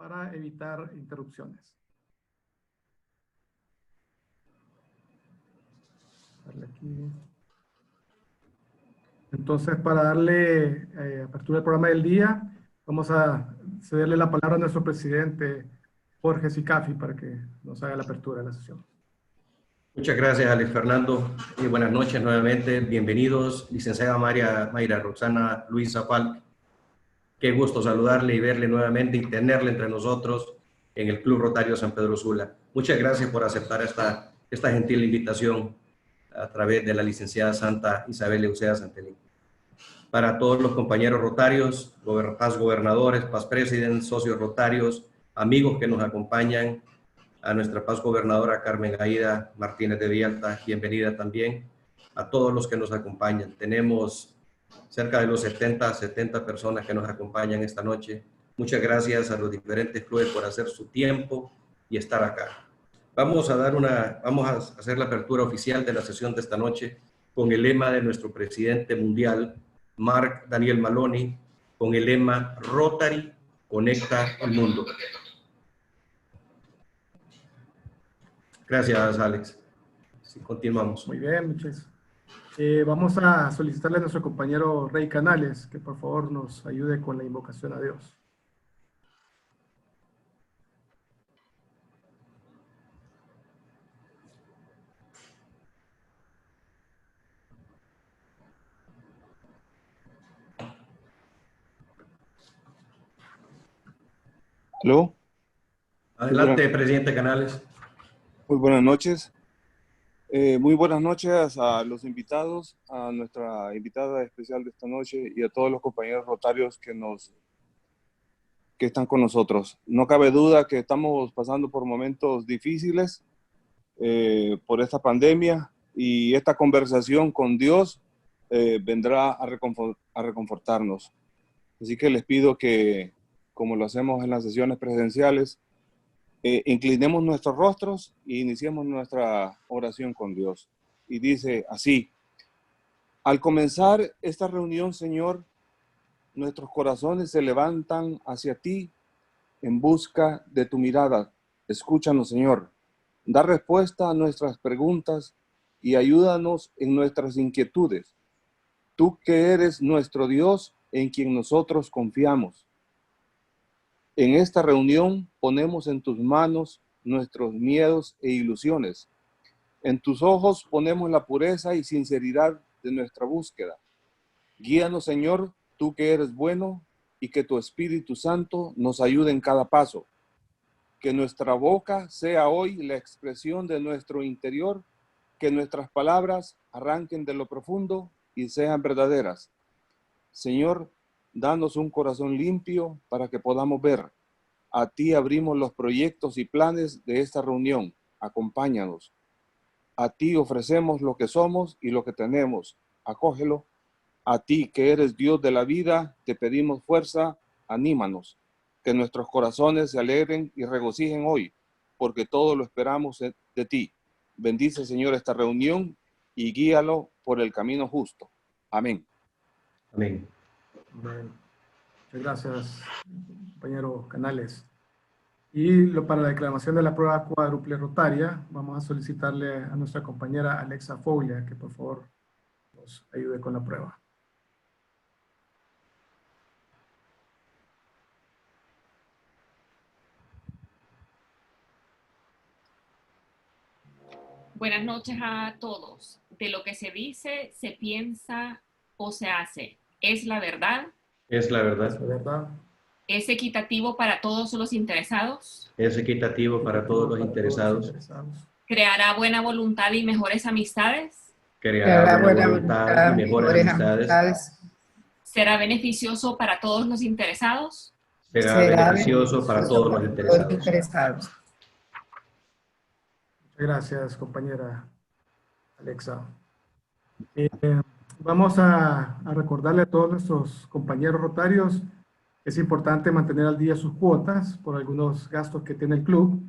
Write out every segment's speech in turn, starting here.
para evitar interrupciones. Darle aquí. Entonces, para darle apertura al programa del día, vamos a cederle la palabra a nuestro presidente, Jorge Sicafi, para que nos haga la apertura de la sesión. Muchas gracias, Alex Fernando, y buenas noches nuevamente. Bienvenidos, licenciada Mayra Roxana Luisa Falk. Qué gusto saludarle y verle nuevamente y tenerle entre nosotros en el Club Rotario San Pedro Sula. Muchas gracias por aceptar esta gentil invitación a través de la licenciada Santa Isabel Eusea Santelín. Para todos los compañeros rotarios, paz gobernadores, paz presidentes, socios rotarios, amigos que nos acompañan, a nuestra paz gobernadora Carmen Aida Martínez de Villalta, bienvenida también, a todos los que nos acompañan. Tenemos cerca de los 70 personas que nos acompañan esta noche. Muchas gracias a los diferentes clubes por hacer su tiempo y estar acá. Vamos a hacer la apertura oficial de la sesión de esta noche con el lema de nuestro presidente mundial, Marc Daniel Maloney, con el lema Rotary conecta el mundo. Gracias, Alex. Sí, continuamos. Muy bien, muchas gracias. Vamos a solicitarle a nuestro compañero Rey Canales que por favor nos ayude con la invocación a Dios. ¿Aló? Adelante, presidente Canales. Muy buenas noches. Muy buenas noches a los invitados, a nuestra invitada especial de esta noche y a todos los compañeros rotarios que están con nosotros. No cabe duda que estamos pasando por momentos difíciles por esta pandemia y esta conversación con Dios vendrá a reconfortarnos. Así que les pido que, como lo hacemos en las sesiones presenciales, inclinemos nuestros rostros e iniciemos nuestra oración con Dios. Y dice así: al comenzar esta reunión, Señor, nuestros corazones se levantan hacia ti en busca de tu mirada. Escúchanos, Señor. Da respuesta a nuestras preguntas y ayúdanos en nuestras inquietudes. Tú que eres nuestro Dios, en quien nosotros confiamos. En esta reunión ponemos en tus manos nuestros miedos e ilusiones. En tus ojos ponemos la pureza y sinceridad de nuestra búsqueda. Guíanos, Señor, tú que eres bueno, y que tu Espíritu Santo nos ayude en cada paso. Que nuestra boca sea hoy la expresión de nuestro interior, que nuestras palabras arranquen de lo profundo y sean verdaderas. Señor, danos un corazón limpio para que podamos ver. A ti abrimos los proyectos y planes de esta reunión. Acompáñanos. A ti ofrecemos lo que somos y lo que tenemos. Acógelo. A ti que eres Dios de la vida, te pedimos fuerza. Anímanos. Que nuestros corazones se alegren y regocijen hoy, porque todo lo esperamos de ti. Bendice, Señor, esta reunión y guíalo por el camino justo. Amén. Amén. Bueno, muchas gracias, compañero Canales. Y para la declaración de la prueba cuádruple rotaria, vamos a solicitarle a nuestra compañera Alexa Foglia que por favor nos ayude con la prueba. Buenas noches a todos. De lo que se dice, se piensa o se hace, ¿es la verdad? Es la verdad. Es la verdad. ¿Es equitativo para todos los interesados? Es equitativo para todos los interesados. ¿Creará buena voluntad y mejores amistades? Creará buena voluntad y mejores amistades. ¿Será beneficioso para todos los interesados? Será beneficioso para todos los interesados. Gracias, compañera Alexa. Vamos a recordarle a todos nuestros compañeros rotarios que es importante mantener al día sus cuotas por algunos gastos que tiene el club.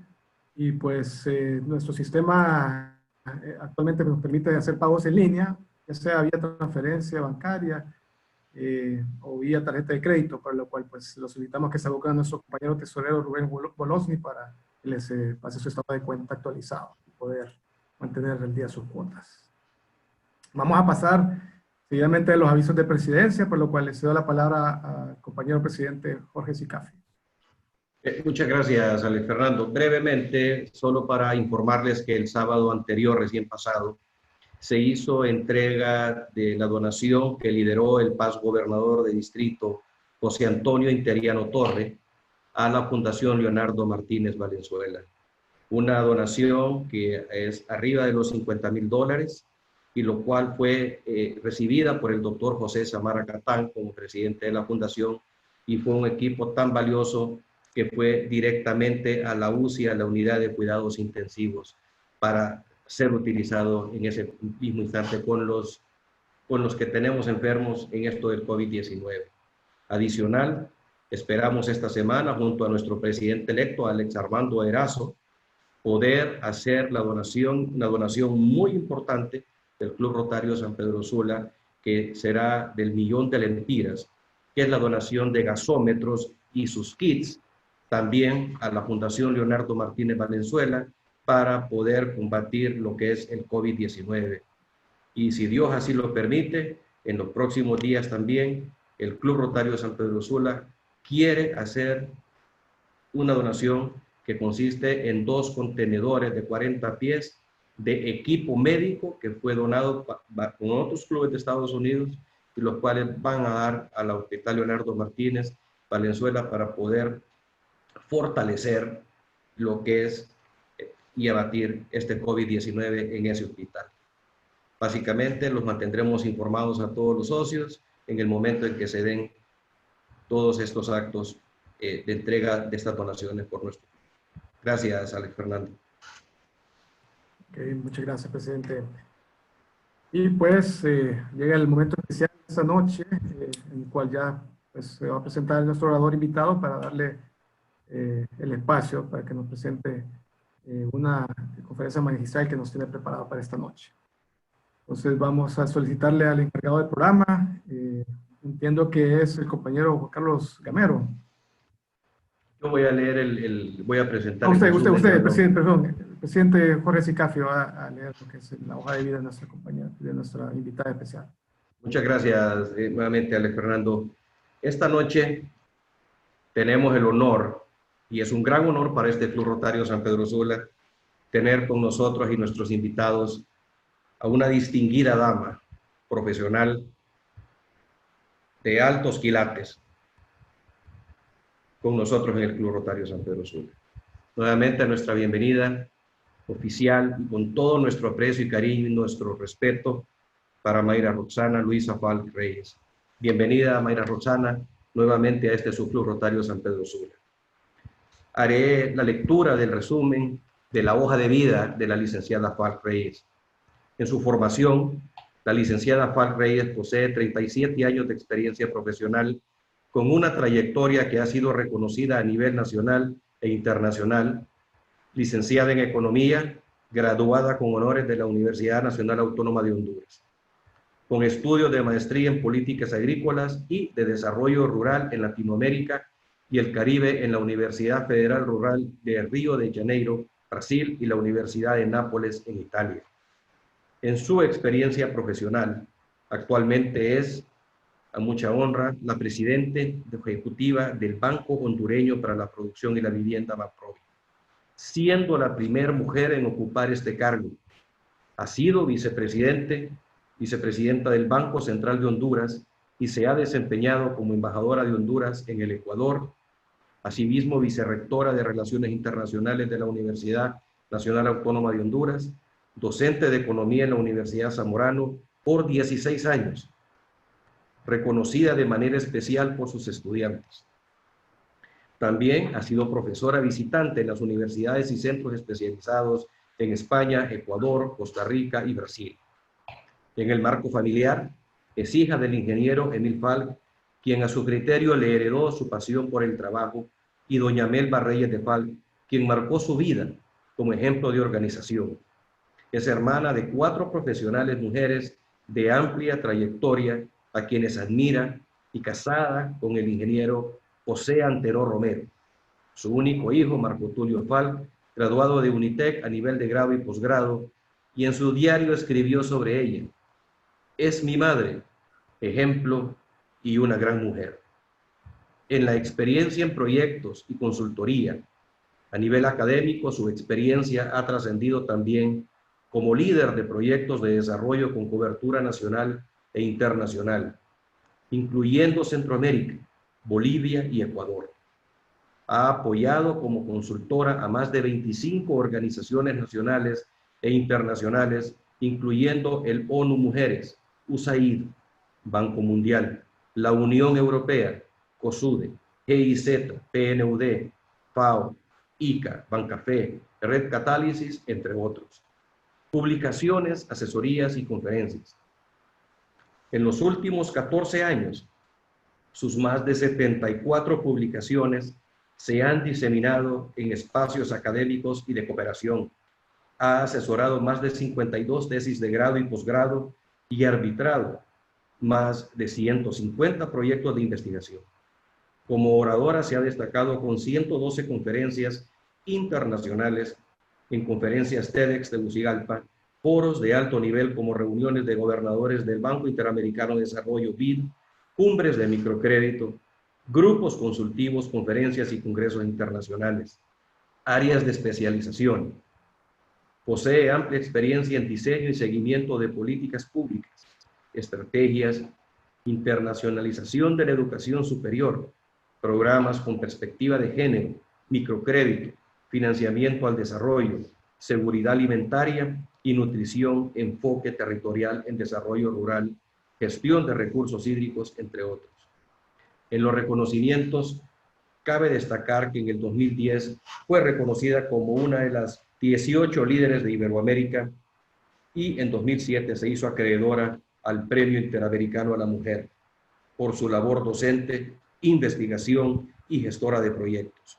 Y pues nuestro sistema actualmente nos permite hacer pagos en línea, ya sea vía transferencia bancaria, o vía tarjeta de crédito, para lo cual pues los invitamos a que se aboquen a nuestro compañero tesorero Rubén Bolosny para que les pase su estado de cuenta actualizado y poder mantener el día sus cuotas. Vamos a pasar seguidamente a los avisos de presidencia, por lo cual le cedo la palabra al compañero presidente Jorge Sicafi. Muchas gracias, Alex Fernando. Brevemente, solo para informarles que el sábado anterior, recién pasado, se hizo entrega de la donación que lideró el paz gobernador de distrito, José Antonio Interiano Torre, a la Fundación Leonardo Martínez Valenzuela. Una donación que es arriba de los $50,000 y lo cual fue recibida por el doctor José Samara Catán como presidente de la fundación, y fue un equipo tan valioso que fue directamente a la UCI, a la unidad de cuidados intensivos, para ser utilizado en ese mismo instante con los que tenemos enfermos en esto del COVID-19. Adicional, esperamos esta semana, junto a nuestro presidente electo, Alex Armando Erazo, poder hacer una donación muy importante del Club Rotario San Pedro Sula, que será del $1.000.000 de lempiras, que es la donación de gasómetros y sus kits, también a la Fundación Leonardo Martínez Valenzuela, para poder combatir lo que es el COVID-19. Y si Dios así lo permite, en los próximos días también el Club Rotario San Pedro Sula quiere hacer una donación que consiste en 2 contenedores de 40 pies de equipo médico que fue donado con otros clubes de Estados Unidos, y los cuales van a dar al Hospital Leonardo Martínez Valenzuela para poder fortalecer lo que es y abatir este COVID-19 en ese hospital. Básicamente los mantendremos informados a todos los socios en el momento en que se den todos estos actos de entrega de estas donaciones por nuestro. Gracias, Alex Fernando. Okay, muchas gracias, presidente. Y pues llega el momento especial de esta noche, en el cual ya pues, se va a presentar nuestro orador invitado para darle el espacio para que nos presente una conferencia magistral que nos tiene preparada para esta noche. Entonces vamos a solicitarle al encargado del programa, entiendo que es el compañero Juan Carlos Gamero. Yo voy a leer voy a presentar. Usted, presidente, perdón, el presidente Jorge Sicafi va a leer lo que es la hoja de vida de nuestra compañera, de nuestra invitada especial. Muchas gracias nuevamente, Alex Fernando. Esta noche tenemos el honor, y es un gran honor para este Club Rotario San Pedro Sula, tener con nosotros y nuestros invitados a una distinguida dama profesional de altos quilates con nosotros en el Club Rotario San Pedro Sula. Nuevamente nuestra bienvenida oficial, y con todo nuestro aprecio y cariño y nuestro respeto para Mayra Roxana Luisa Falk Reyes. Bienvenida, Mayra Roxana, nuevamente a este su Club Rotario San Pedro Sula. Haré la lectura del resumen de la hoja de vida de la licenciada Falk Reyes. En su formación, la licenciada Falk Reyes posee 37 años de experiencia profesional, con una trayectoria que ha sido reconocida a nivel nacional e internacional. Licenciada en Economía, graduada con honores de la Universidad Nacional Autónoma de Honduras, con estudios de maestría en Políticas Agrícolas y de Desarrollo Rural en Latinoamérica y el Caribe en la Universidad Federal Rural de Río de Janeiro, Brasil, y la Universidad de Nápoles en Italia. En su experiencia profesional, actualmente es, a mucha honra, la presidente ejecutiva del Banco Hondureño para la Producción y la Vivienda, BANPROVI, siendo la primera mujer en ocupar este cargo. Ha sido vicepresidenta del Banco Central de Honduras y se ha desempeñado como embajadora de Honduras en el Ecuador, asimismo vicerrectora de Relaciones Internacionales de la Universidad Nacional Autónoma de Honduras, docente de Economía en la Universidad Zamorano por 16 años, reconocida de manera especial por sus estudiantes. También ha sido profesora visitante en las universidades y centros especializados en España, Ecuador, Costa Rica y Brasil. En el marco familiar, es hija del ingeniero Emil Falk, quien a su criterio le heredó su pasión por el trabajo, y doña Melba Reyes de Falk, quien marcó su vida como ejemplo de organización. Es hermana de 4 profesionales mujeres de amplia trayectoria a quienes admira y casada con el ingeniero José Antero Romero. Su único hijo, Marco Tulio Falk, graduado de Unitec a nivel de grado y posgrado, y en su diario escribió sobre ella: es mi madre, ejemplo y una gran mujer. En la experiencia en proyectos y consultoría, a nivel académico, su experiencia ha trascendido también como líder de proyectos de desarrollo con cobertura nacional e internacional, incluyendo Centroamérica, Bolivia y Ecuador. Ha apoyado como consultora a más de 25 organizaciones nacionales e internacionales, incluyendo el ONU Mujeres, USAID, Banco Mundial, la Unión Europea, COSUDE, GIZ, PNUD, FAO, ICA, Bancafé, Red Catálisis, entre otros. Publicaciones, asesorías y conferencias. En los últimos 14 años, sus más de 74 publicaciones se han diseminado en espacios académicos y de cooperación. Ha asesorado más de 52 tesis de grado y posgrado y arbitrado más de 150 proyectos de investigación. Como oradora se ha destacado con 112 conferencias internacionales, en conferencias TEDx de Tegucigalpa, foros de alto nivel como reuniones de gobernadores del Banco Interamericano de Desarrollo, BID, cumbres de microcrédito, grupos consultivos, conferencias y congresos internacionales. Áreas de especialización. Posee amplia experiencia en diseño y seguimiento de políticas públicas, estrategias, internacionalización de la educación superior, programas con perspectiva de género, microcrédito, financiamiento al desarrollo, seguridad alimentaria y nutrición, enfoque territorial en desarrollo rural, gestión de recursos hídricos, entre otros. En los reconocimientos, cabe destacar que en el 2010 fue reconocida como una de las 18 líderes de Iberoamérica y en 2007 se hizo acreedora al Premio Interamericano a la Mujer por su labor docente, investigación y gestora de proyectos.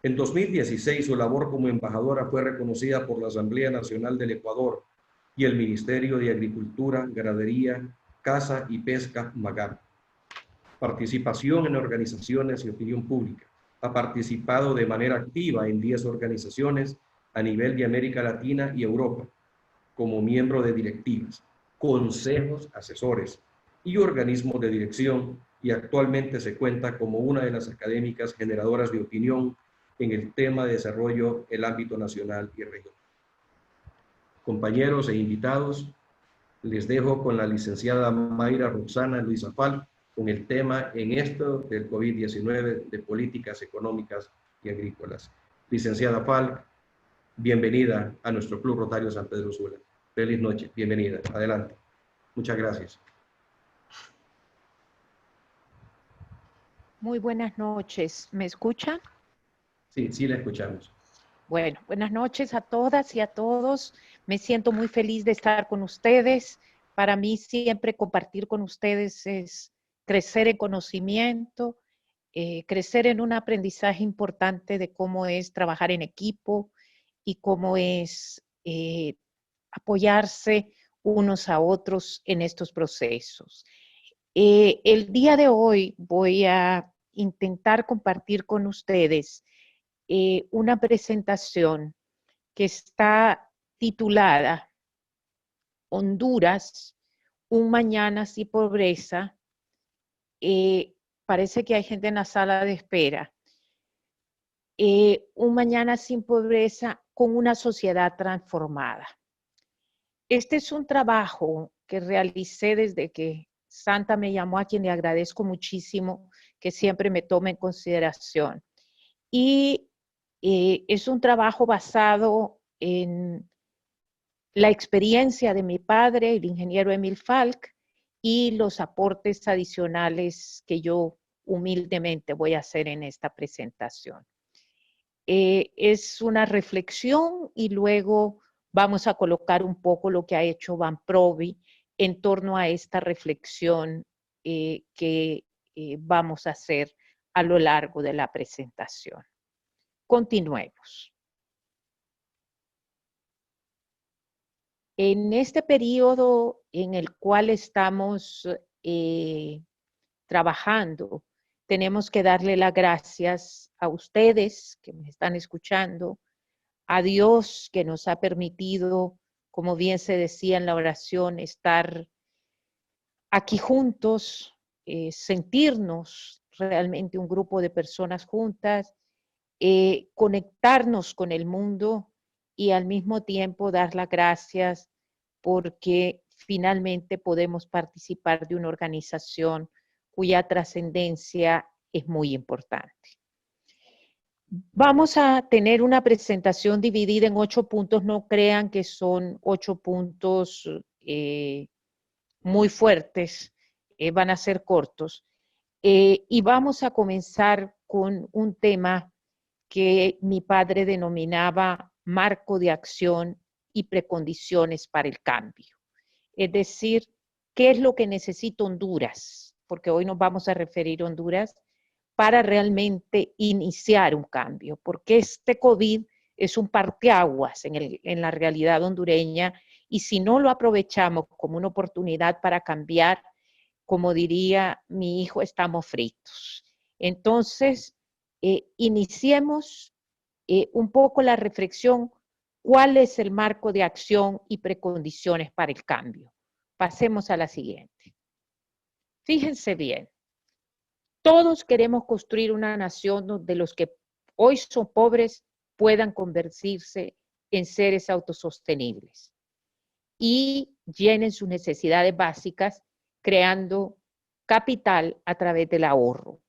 En 2016 su labor como embajadora fue reconocida por la Asamblea Nacional del Ecuador y el Ministerio de Agricultura, Ganadería, Caza y Pesca, MAGAP. Participación en organizaciones y opinión pública. Ha participado de manera activa en 10 organizaciones a nivel de América Latina y Europa, como miembro de directivas, consejos asesores y organismos de dirección, y actualmente se cuenta como una de las académicas generadoras de opinión en el tema de desarrollo en el ámbito nacional y regional. Compañeros e invitados, les dejo con la licenciada Mayra Roxana Luisa Falk con el tema en esto del COVID-19 de políticas económicas y agrícolas. Licenciada Falk, bienvenida a nuestro Club Rotario San Pedro Sula. Feliz noche, bienvenida. Adelante. Muchas gracias. Muy buenas noches. ¿Me escuchan? Sí, sí la escuchamos. Bueno, buenas noches a todas y a todos. Me siento muy feliz de estar con ustedes. Para mí siempre compartir con ustedes es crecer en conocimiento, crecer en un aprendizaje importante de cómo es trabajar en equipo y cómo es apoyarse unos a otros en estos procesos. El día de hoy voy a intentar compartir con ustedes una presentación que está titulada Honduras, un mañana sin pobreza. Parece que hay gente en la sala de espera. Un mañana sin pobreza con una sociedad transformada. Este es un trabajo que realicé desde que Santa me llamó, a quien le agradezco muchísimo que siempre me tome en consideración. Y es un trabajo basado en la experiencia de mi padre, el ingeniero Emil Falk, y los aportes adicionales que yo humildemente voy a hacer en esta presentación. Es una reflexión y luego vamos a colocar un poco lo que ha hecho Van Provi en torno a esta reflexión que vamos a hacer a lo largo de la presentación. Continuemos. En este periodo en el cual estamos trabajando. Tenemos que darle las gracias a ustedes que me están escuchando, a Dios que nos ha permitido, como bien se decía en la oración, estar aquí juntos, sentirnos realmente un grupo de personas juntas, conectarnos con el mundo y al mismo tiempo dar las gracias porque finalmente podemos participar de una organización cuya trascendencia es muy importante. Vamos a tener una presentación dividida en 8 puntos. No crean que son 8 puntos muy fuertes, van a ser cortos. Y vamos a comenzar con un tema que mi padre denominaba marco de acción y precondiciones para el cambio. Es decir, ¿qué es lo que necesita Honduras? Porque hoy nos vamos a referir a Honduras para realmente iniciar un cambio, porque este COVID es un parteaguas en la realidad hondureña y si no lo aprovechamos como una oportunidad para cambiar, como diría mi hijo, estamos fritos. Entonces, iniciemos un poco la reflexión, ¿cuál es el marco de acción y precondiciones para el cambio? Pasemos a la siguiente. Fíjense bien, todos queremos construir una nación donde los que hoy son pobres puedan convertirse en seres autosostenibles y llenen sus necesidades básicas creando capital a través del ahorro,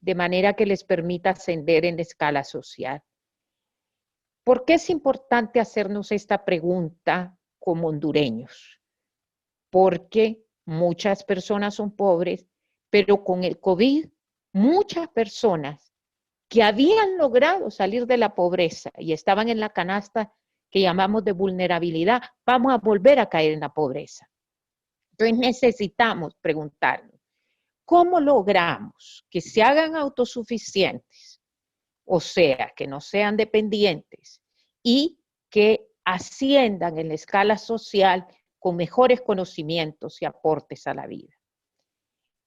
de manera que les permita ascender en la escala social. ¿Por qué es importante hacernos esta pregunta como hondureños? Porque muchas personas son pobres, pero con el COVID, muchas personas que habían logrado salir de la pobreza y estaban en la canasta que llamamos de vulnerabilidad, vamos a volver a caer en la pobreza. Entonces necesitamos preguntarnos, ¿cómo logramos que se hagan autosuficientes? O sea, que no sean dependientes y que asciendan en la escala social con mejores conocimientos y aportes a la vida.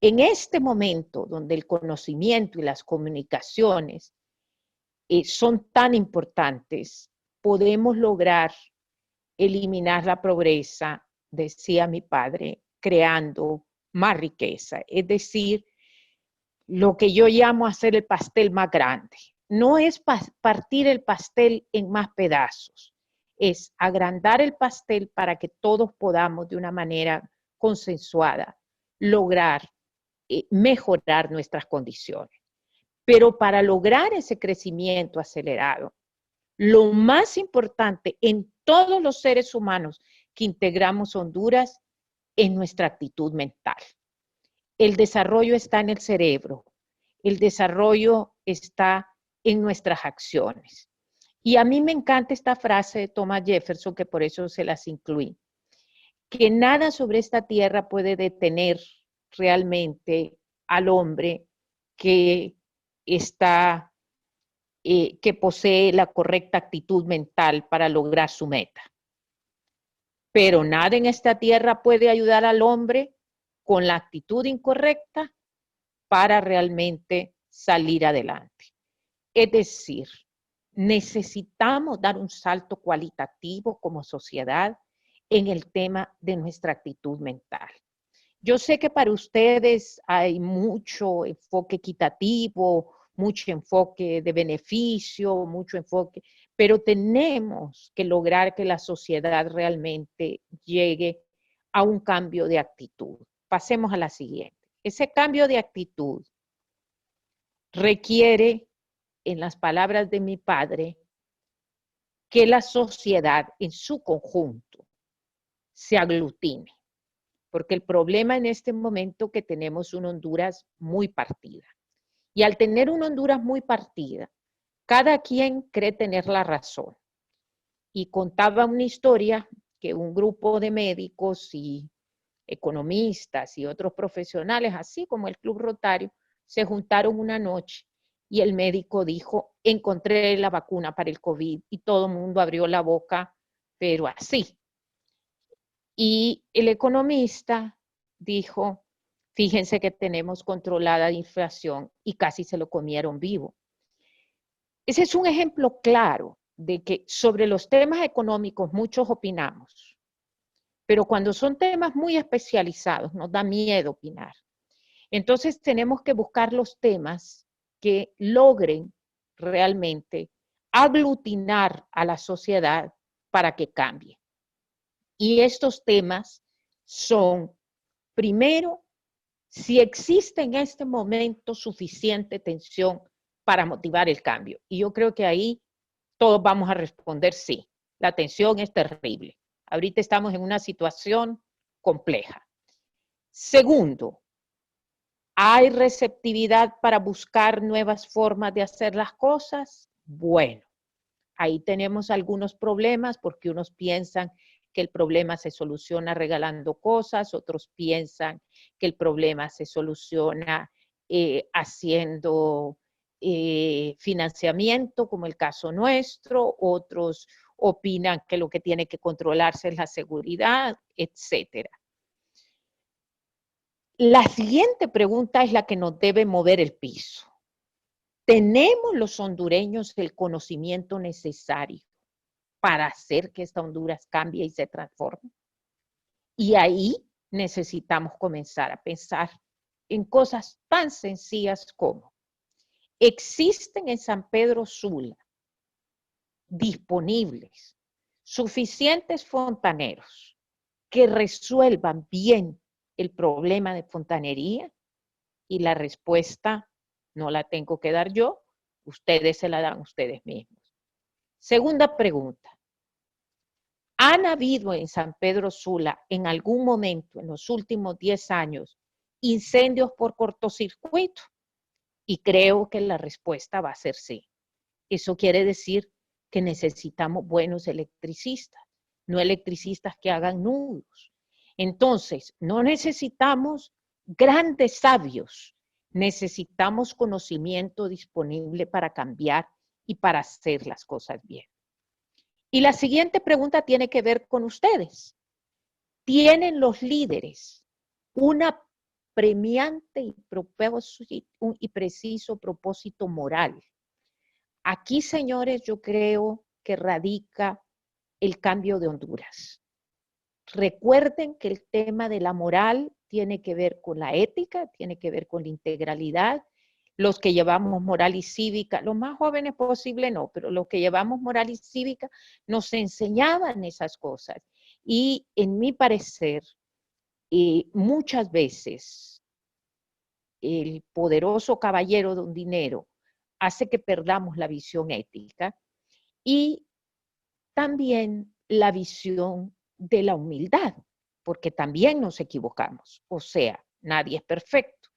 En este momento donde el conocimiento y las comunicaciones son tan importantes, podemos lograr eliminar la pobreza, decía mi padre, creando más riqueza. Es decir, lo que yo llamo hacer el pastel más grande. No es partir el pastel en más pedazos, es agrandar el pastel para que todos podamos de una manera consensuada lograr mejorar nuestras condiciones. Pero para lograr ese crecimiento acelerado, lo más importante en todos los seres humanos que integramos Honduras es nuestra actitud mental. El desarrollo está en el cerebro, el desarrollo está en nuestras acciones. Y a mí me encanta esta frase de Thomas Jefferson, que por eso se las incluí, que nada sobre esta tierra puede detener realmente al hombre que que posee la correcta actitud mental para lograr su meta. Pero nada en esta tierra puede ayudar al hombre con la actitud incorrecta para realmente salir adelante. Es decir, necesitamos dar un salto cualitativo como sociedad en el tema de nuestra actitud mental. Yo sé que para ustedes hay mucho enfoque equitativo, mucho enfoque de beneficio, mucho enfoque, pero tenemos que lograr que la sociedad realmente llegue a un cambio de actitud. Pasemos a la siguiente. Ese cambio de actitud requiere, en las palabras de mi padre, que la sociedad en su conjunto se aglutine. Porque el problema en este momento es que tenemos una Honduras muy partida. Y al tener una Honduras muy partida, cada quien cree tener la razón. Y contaba una historia que un grupo de médicos y economistas y otros profesionales, así como el Club Rotario, se juntaron una noche y el médico dijo, encontré la vacuna para el COVID y todo el mundo abrió la boca, pero así. Y el economista dijo, Fíjense que tenemos controlada la inflación y casi se lo comieron vivo. Ese es un ejemplo claro de que sobre los temas económicos muchos opinamos, pero cuando son temas muy especializados nos da miedo opinar. Entonces tenemos que buscar los temas que logren realmente aglutinar a la sociedad para que cambie. Y estos temas son, primero, si existe en este momento suficiente tensión para motivar el cambio. Y yo creo que ahí todos vamos a responder sí. La tensión es terrible. Ahorita estamos en una situación compleja. Segundo, ¿hay receptividad para buscar nuevas formas de hacer las cosas? Bueno, ahí tenemos algunos problemas porque unos piensan que el problema se soluciona regalando cosas, otros piensan que el problema se soluciona haciendo financiamiento, como el caso nuestro, otros opinan que lo que tiene que controlarse es la seguridad, etcétera. La siguiente pregunta es la que nos debe mover el piso. ¿Tenemos los hondureños el conocimiento necesario para hacer que esta Honduras cambie y se transforme? Y ahí necesitamos comenzar a pensar en cosas tan sencillas como existen en San Pedro Sula disponibles suficientes fontaneros que resuelvan bien el problema de fontanería, y la respuesta no la tengo que dar yo, ustedes se la dan ustedes mismos. Segunda pregunta. ¿Han habido en San Pedro Sula en algún momento en los últimos 10 años incendios por cortocircuito? Y creo que la respuesta va a ser sí. Eso quiere decir que necesitamos buenos electricistas, no electricistas que hagan nudos. Entonces, no necesitamos grandes sabios, necesitamos conocimiento disponible para cambiar y para hacer las cosas bien. Y la siguiente pregunta tiene que ver con ustedes. ¿Tienen los líderes una premiante y preciso propósito moral? Aquí, señores, yo creo que radica el cambio de Honduras. Recuerden que el tema de la moral tiene que ver con la ética, tiene que ver con la integralidad. Los que llevamos moral y cívica, los más jóvenes posible no, pero los que llevamos moral y cívica nos enseñaban esas cosas. Y en mi parecer, muchas veces el poderoso caballero de un dinero hace que perdamos la visión ética y también la visión de la humildad, porque también nos equivocamos. O sea, nadie es perfecto.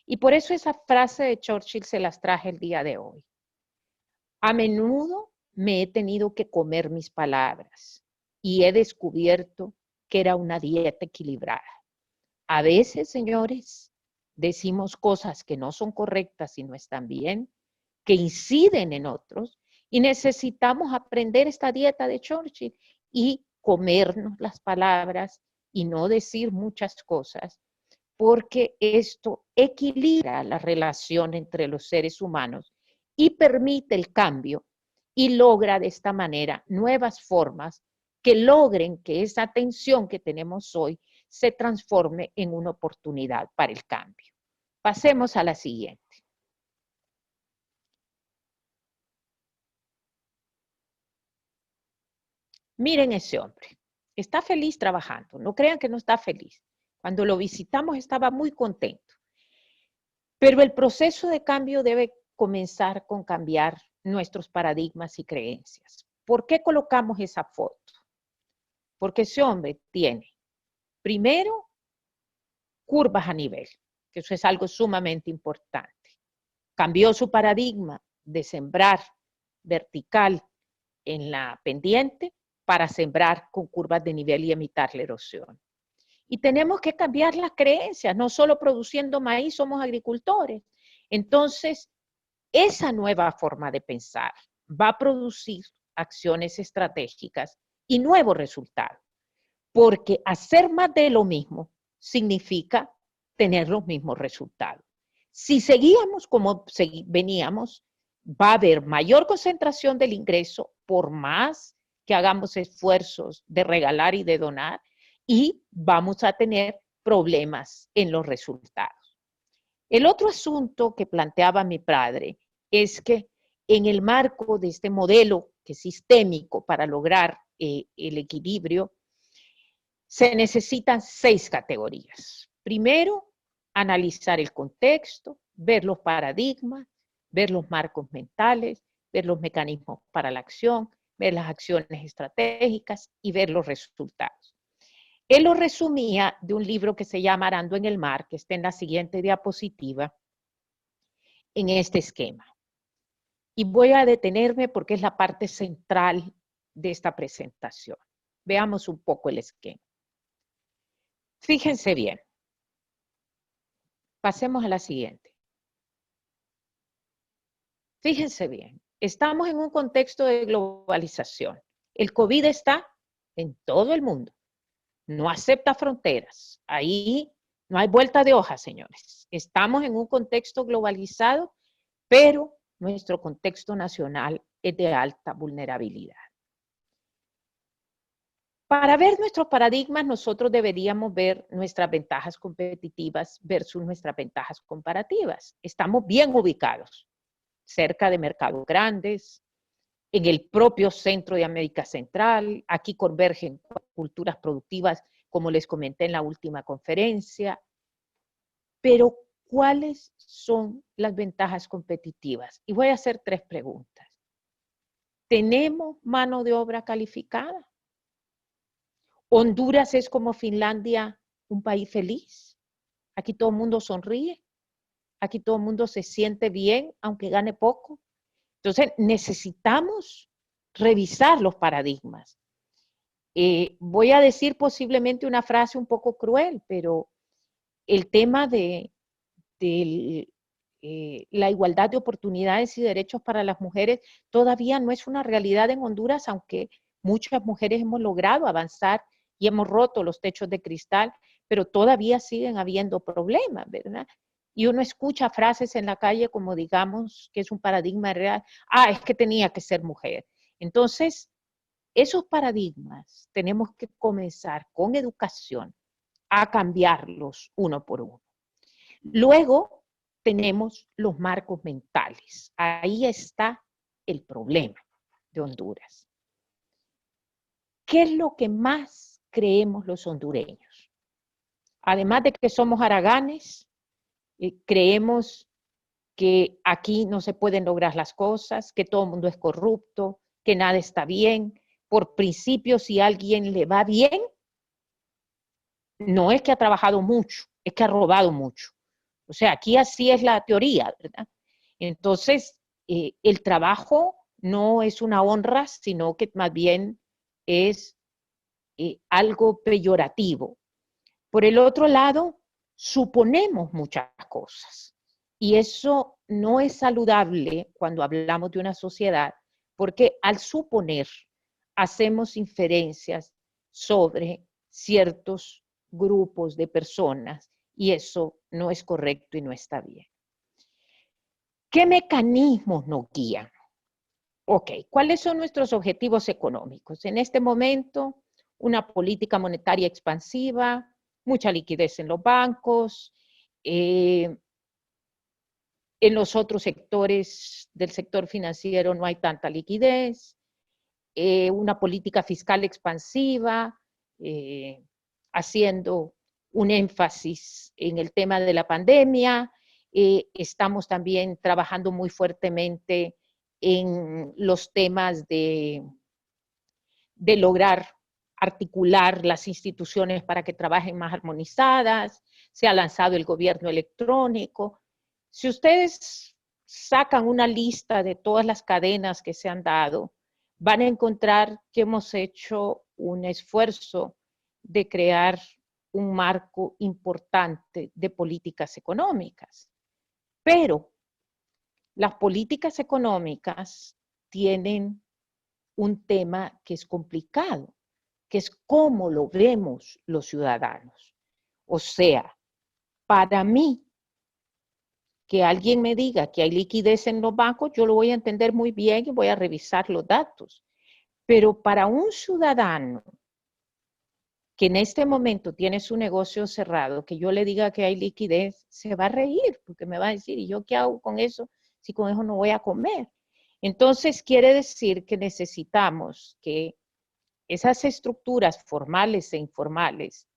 Y por eso esa frase de Churchill se las traje el día de hoy. A menudo me he tenido que comer mis palabras y he descubierto que era una dieta equilibrada. A veces, señores, decimos cosas que no son correctas y no están bien, que inciden en otros, y necesitamos aprender esta dieta de Churchill y comernos las palabras y no decir muchas cosas, porque esto equilibra la relación entre los seres humanos y permite el cambio y logra de esta manera nuevas formas que logren que esa tensión que tenemos hoy se transforme en una oportunidad para el cambio. Pasemos a la siguiente. Miren ese hombre, está feliz trabajando, no crean que no está feliz. Cuando lo visitamos estaba muy contento. Pero el proceso de cambio debe comenzar con cambiar nuestros paradigmas y creencias. ¿Por qué colocamos esa foto? Porque ese hombre tiene, primero, curvas a nivel, que eso es algo sumamente importante. Cambió su paradigma de sembrar vertical en la pendiente para sembrar con curvas de nivel y evitar la erosión. Y tenemos que cambiar las creencias, no solo produciendo maíz somos agricultores. Entonces, esa nueva forma de pensar va a producir acciones estratégicas y nuevos resultados. Porque hacer más de lo mismo significa tener los mismos resultados. Si seguíamos como veníamos, va a haber mayor concentración del ingreso por más que hagamos esfuerzos de regalar y de donar, y vamos a tener problemas en los resultados. El otro asunto que planteaba mi padre es que en el marco de este modelo que es sistémico para lograr el equilibrio, se necesitan 6 categorías. Primero, analizar el contexto, ver los paradigmas, ver los marcos mentales, ver los mecanismos para la acción, ver las acciones estratégicas y ver los resultados. Él lo resumía de un libro que se llama Arando en el Mar, que está en la siguiente diapositiva, en este esquema. Y voy a detenerme porque es la parte central de esta presentación. Veamos un poco el esquema. Fíjense bien. Pasemos a la siguiente. Fíjense bien. Estamos en un contexto de globalización. El COVID está en todo el mundo. No acepta fronteras. Ahí no hay vuelta de hoja, señores. Estamos en un contexto globalizado, pero nuestro contexto nacional es de alta vulnerabilidad. Para ver nuestros paradigmas, nosotros deberíamos ver nuestras ventajas competitivas versus nuestras ventajas comparativas. Estamos bien ubicados, cerca de mercados grandes, en el propio centro de América Central. Aquí convergen culturas productivas, como les comenté en la última conferencia. Pero, ¿cuáles son las ventajas competitivas? Y voy a hacer 3 preguntas. ¿Tenemos mano de obra calificada? ¿Honduras es como Finlandia, un país feliz? Aquí todo el mundo sonríe. Aquí todo el mundo se siente bien, aunque gane poco. Entonces, necesitamos revisar los paradigmas. Voy a decir posiblemente una frase un poco cruel, pero el tema de la igualdad de oportunidades y derechos para las mujeres todavía no es una realidad en Honduras, aunque muchas mujeres hemos logrado avanzar y hemos roto los techos de cristal, pero todavía siguen habiendo problemas, ¿verdad? Y uno escucha frases en la calle como, digamos, que es un paradigma real. Es que tenía que ser mujer. Entonces, esos paradigmas tenemos que comenzar con educación a cambiarlos uno por uno. Luego tenemos los marcos mentales. Ahí está el problema de Honduras. ¿Qué es lo que más creemos los hondureños? Además de que somos haraganes, creemos que aquí no se pueden lograr las cosas, que todo el mundo es corrupto, que nada está bien. Por principio, si a alguien le va bien, no es que ha trabajado mucho, es que ha robado mucho. O sea, aquí así es la teoría, ¿verdad? Entonces, el trabajo no es una honra, sino que más bien es algo peyorativo. Por el otro lado, suponemos muchas cosas. Y eso no es saludable cuando hablamos de una sociedad, porque al suponer hacemos inferencias sobre ciertos grupos de personas y eso no es correcto y no está bien. ¿Qué mecanismos nos guían? Ok, ¿cuáles son nuestros objetivos económicos? En este momento, una política monetaria expansiva, mucha liquidez en los bancos, en los otros sectores del sector financiero no hay tanta liquidez, una política fiscal expansiva, haciendo un énfasis en el tema de la pandemia. Estamos también trabajando muy fuertemente en los temas de lograr articular las instituciones para que trabajen más armonizadas. Se ha lanzado el gobierno electrónico. Si ustedes sacan una lista de todas las cadenas que se han dado, van a encontrar que hemos hecho un esfuerzo de crear un marco importante de políticas económicas. Pero las políticas económicas tienen un tema que es complicado, que es cómo lo vemos los ciudadanos. O sea, Para mí, que alguien me diga que hay liquidez en los bancos, yo lo voy a entender muy bien y voy a revisar los datos. Pero para un ciudadano que en este momento tiene su negocio cerrado, que yo le diga que hay liquidez, se va a reír, porque me va a decir, ¿y yo qué hago con eso si con eso no voy a comer? Entonces, quiere decir que necesitamos que esas estructuras formales e informales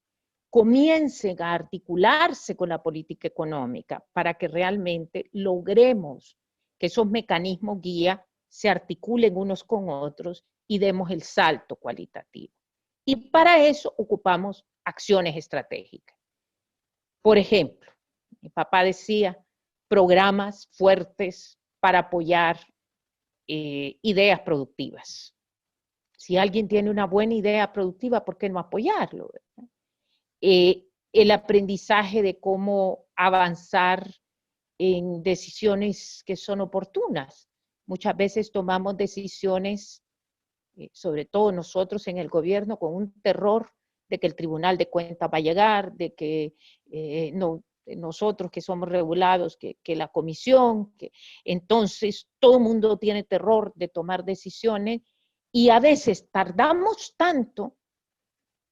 comiencen a articularse con la política económica para que realmente logremos que esos mecanismos guía se articulen unos con otros y demos el salto cualitativo. Y para eso ocupamos acciones estratégicas. Por ejemplo, mi papá decía, programas fuertes para apoyar ideas productivas. Si alguien tiene una buena idea productiva, ¿por qué no apoyarlo? El aprendizaje de cómo avanzar en decisiones que son oportunas. Muchas veces tomamos decisiones, sobre todo nosotros en el gobierno, con un terror de que el Tribunal de Cuentas va a llegar, de que nosotros que somos regulados, que la comisión, entonces todo el mundo tiene terror de tomar decisiones y a veces tardamos tanto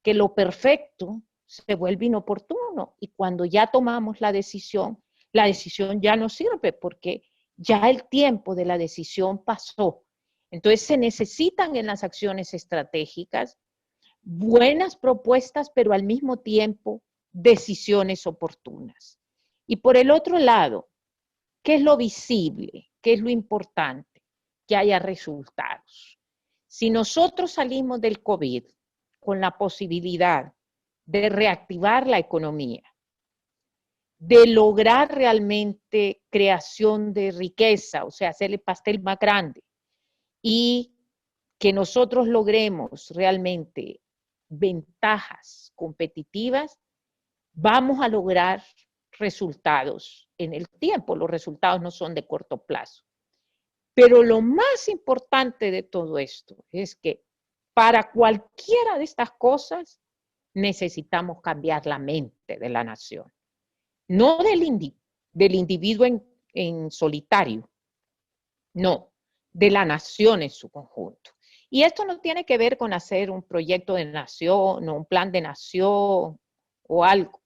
que lo perfecto se vuelve inoportuno y cuando ya tomamos la decisión ya no sirve porque ya el tiempo de la decisión pasó. Entonces se necesitan en las acciones estratégicas buenas propuestas, pero al mismo tiempo decisiones oportunas. Y por el otro lado, ¿qué es lo visible? ¿Qué es lo importante? Que haya resultados. Si nosotros salimos del COVID con la posibilidad de reactivar la economía, de lograr realmente creación de riqueza, o sea, hacer el pastel más grande, y que nosotros logremos realmente ventajas competitivas, vamos a lograr resultados en el tiempo. Los resultados no son de corto plazo. Pero lo más importante de todo esto es que para cualquiera de estas cosas necesitamos cambiar la mente de la nación. No del individuo en solitario, no, de la nación en su conjunto. Y esto no tiene que ver con hacer un proyecto de nación o un plan de nación o algo.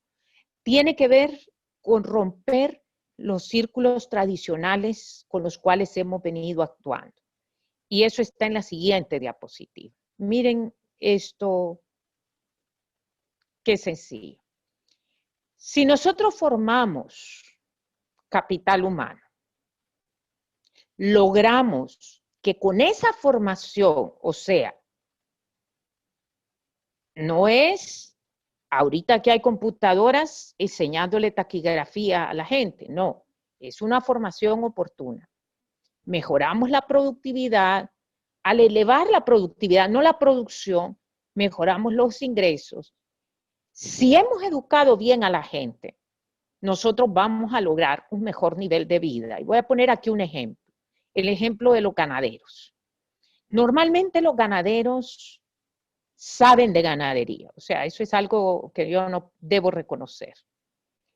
Tiene que ver con romper los círculos tradicionales con los cuales hemos venido actuando. Y eso está en la siguiente diapositiva. Miren esto, qué sencillo. Si nosotros formamos capital humano, logramos que con esa formación, o sea, no es ahorita que hay computadoras enseñándole taquigrafía a la gente, no, es una formación oportuna. Mejoramos la productividad, al elevar la productividad, no la producción, mejoramos los ingresos. Si hemos educado bien a la gente, nosotros vamos a lograr un mejor nivel de vida. Y voy a poner aquí un ejemplo, el ejemplo de los ganaderos. Normalmente los ganaderos saben de ganadería, o sea, eso es algo que yo no debo reconocer.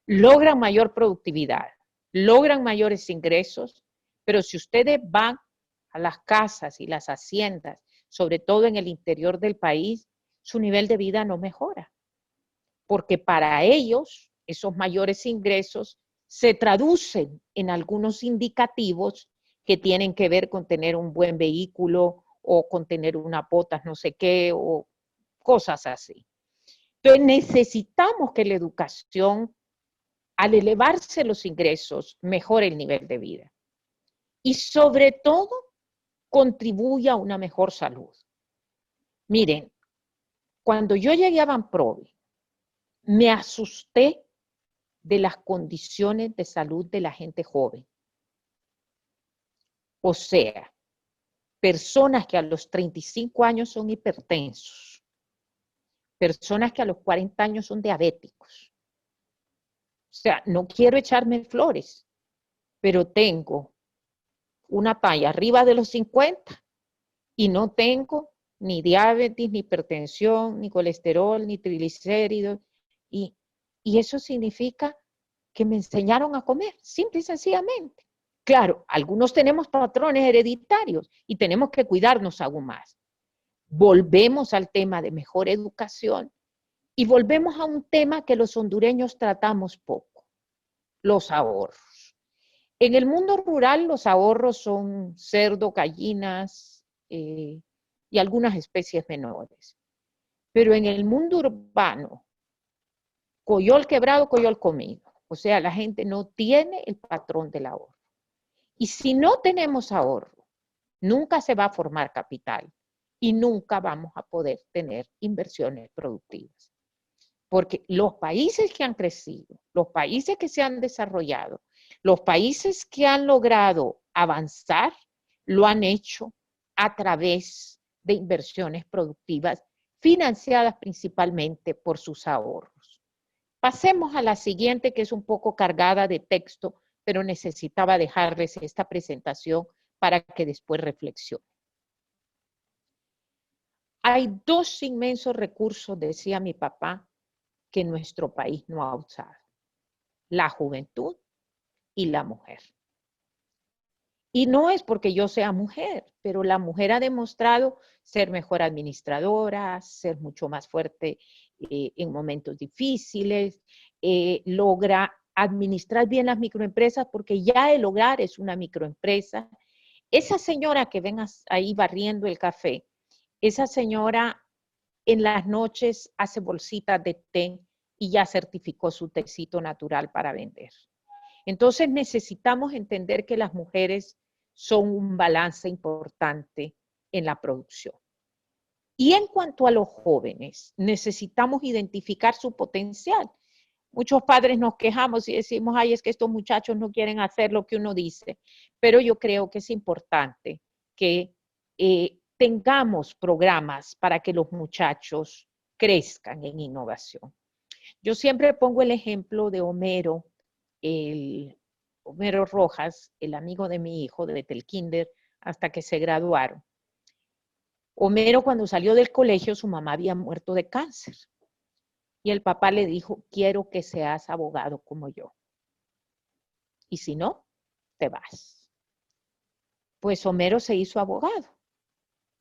Logran mayor productividad, logran mayores ingresos, pero si ustedes van a las casas y las haciendas, sobre todo en el interior del país, su nivel de vida no mejora, porque para ellos esos mayores ingresos se traducen en algunos indicativos que tienen que ver con tener un buen vehículo o con tener unas botas no sé qué o cosas así. Entonces necesitamos que la educación, al elevarse los ingresos, mejore el nivel de vida. Y sobre todo, contribuya a una mejor salud. Miren, cuando yo llegué a Banprovi, me asusté de las condiciones de salud de la gente joven. O sea, personas que a los 35 años son hipertensos, personas que a los 40 años son diabéticos. O sea, no quiero echarme flores, pero tengo una talla arriba de los 50 y no tengo ni diabetes, ni hipertensión, ni colesterol, ni triglicéridos. Y eso significa que me enseñaron a comer, simple y sencillamente. Claro, algunos tenemos patrones hereditarios y tenemos que cuidarnos aún más. Volvemos al tema de mejor educación y volvemos a un tema que los hondureños tratamos poco, los ahorros. En el mundo rural los ahorros son cerdo, gallinas y algunas especies menores. Pero en el mundo urbano, coyol quebrado, coyol comido. O sea, la gente no tiene el patrón del ahorro. Y si no tenemos ahorro, nunca se va a formar capital y nunca vamos a poder tener inversiones productivas. Porque los países que han crecido, los países que se han desarrollado, los países que han logrado avanzar, lo han hecho a través de inversiones productivas financiadas principalmente por sus ahorros. Pasemos a la siguiente, que es un poco cargada de texto, pero necesitaba dejarles esta presentación para que después reflexionen. Hay dos inmensos recursos, decía mi papá, que nuestro país no ha usado: la juventud y la mujer. Y no es porque yo sea mujer, pero la mujer ha demostrado ser mejor administradora, ser mucho más fuerte en momentos difíciles, logra administrar bien las microempresas porque ya el hogar es una microempresa. Esa señora que ven ahí barriendo el café, esa señora en las noches hace bolsitas de té y ya certificó su tecito natural para vender. Entonces necesitamos entender que las mujeres son un balance importante en la producción. Y en cuanto a los jóvenes, necesitamos identificar su potencial. Muchos padres nos quejamos y decimos, ay, es que estos muchachos no quieren hacer lo que uno dice, pero yo creo que es importante que tengamos programas para que los muchachos crezcan en innovación. Yo siempre pongo el ejemplo de Homero Rojas, el amigo de mi hijo desde el kinder hasta que se graduaron. Homero, cuando salió del colegio, su mamá había muerto de cáncer. Y el papá le dijo, quiero que seas abogado como yo. Y si no, te vas. Pues Homero se hizo abogado.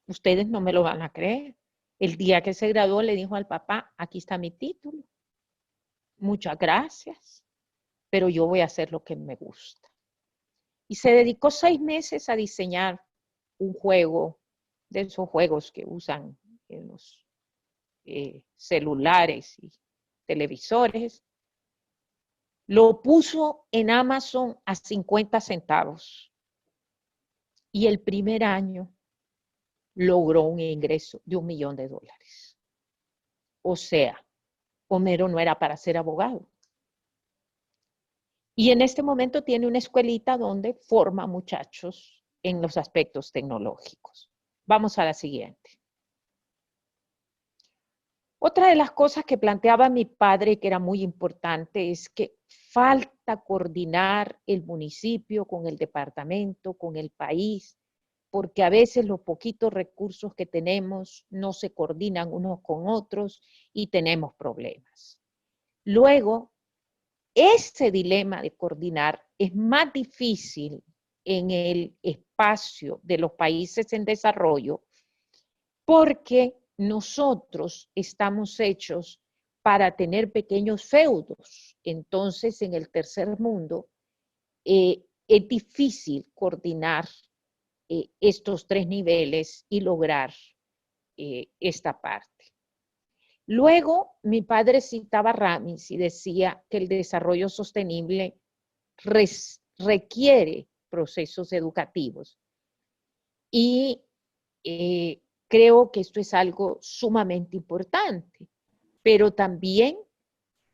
Ustedes no me lo van a creer. El día que se graduó le dijo al papá, aquí está mi título. Muchas gracias, pero yo voy a hacer lo que me gusta. Y se dedicó 6 meses a diseñar un juego, de esos juegos que usan en los celulares y televisores. Lo puso en Amazon a 50 centavos. Y el primer año logró un ingreso de $1 millón. O sea, Homero no era para ser abogado. Y en este momento tiene una escuelita donde forma muchachos en los aspectos tecnológicos. Vamos a la siguiente. Otra de las cosas que planteaba mi padre, que era muy importante, es que falta coordinar el municipio con el departamento, con el país, porque a veces los poquitos recursos que tenemos no se coordinan unos con otros y tenemos problemas. Luego, ese dilema de coordinar es más difícil en el espacio de los países en desarrollo porque nosotros estamos hechos para tener pequeños feudos. Entonces, en el tercer mundo, es difícil coordinar estos 3 niveles y lograr esta parte. Luego, mi padre citaba a Ramis y decía que el desarrollo sostenible requiere procesos educativos. Y creo que esto es algo sumamente importante, pero también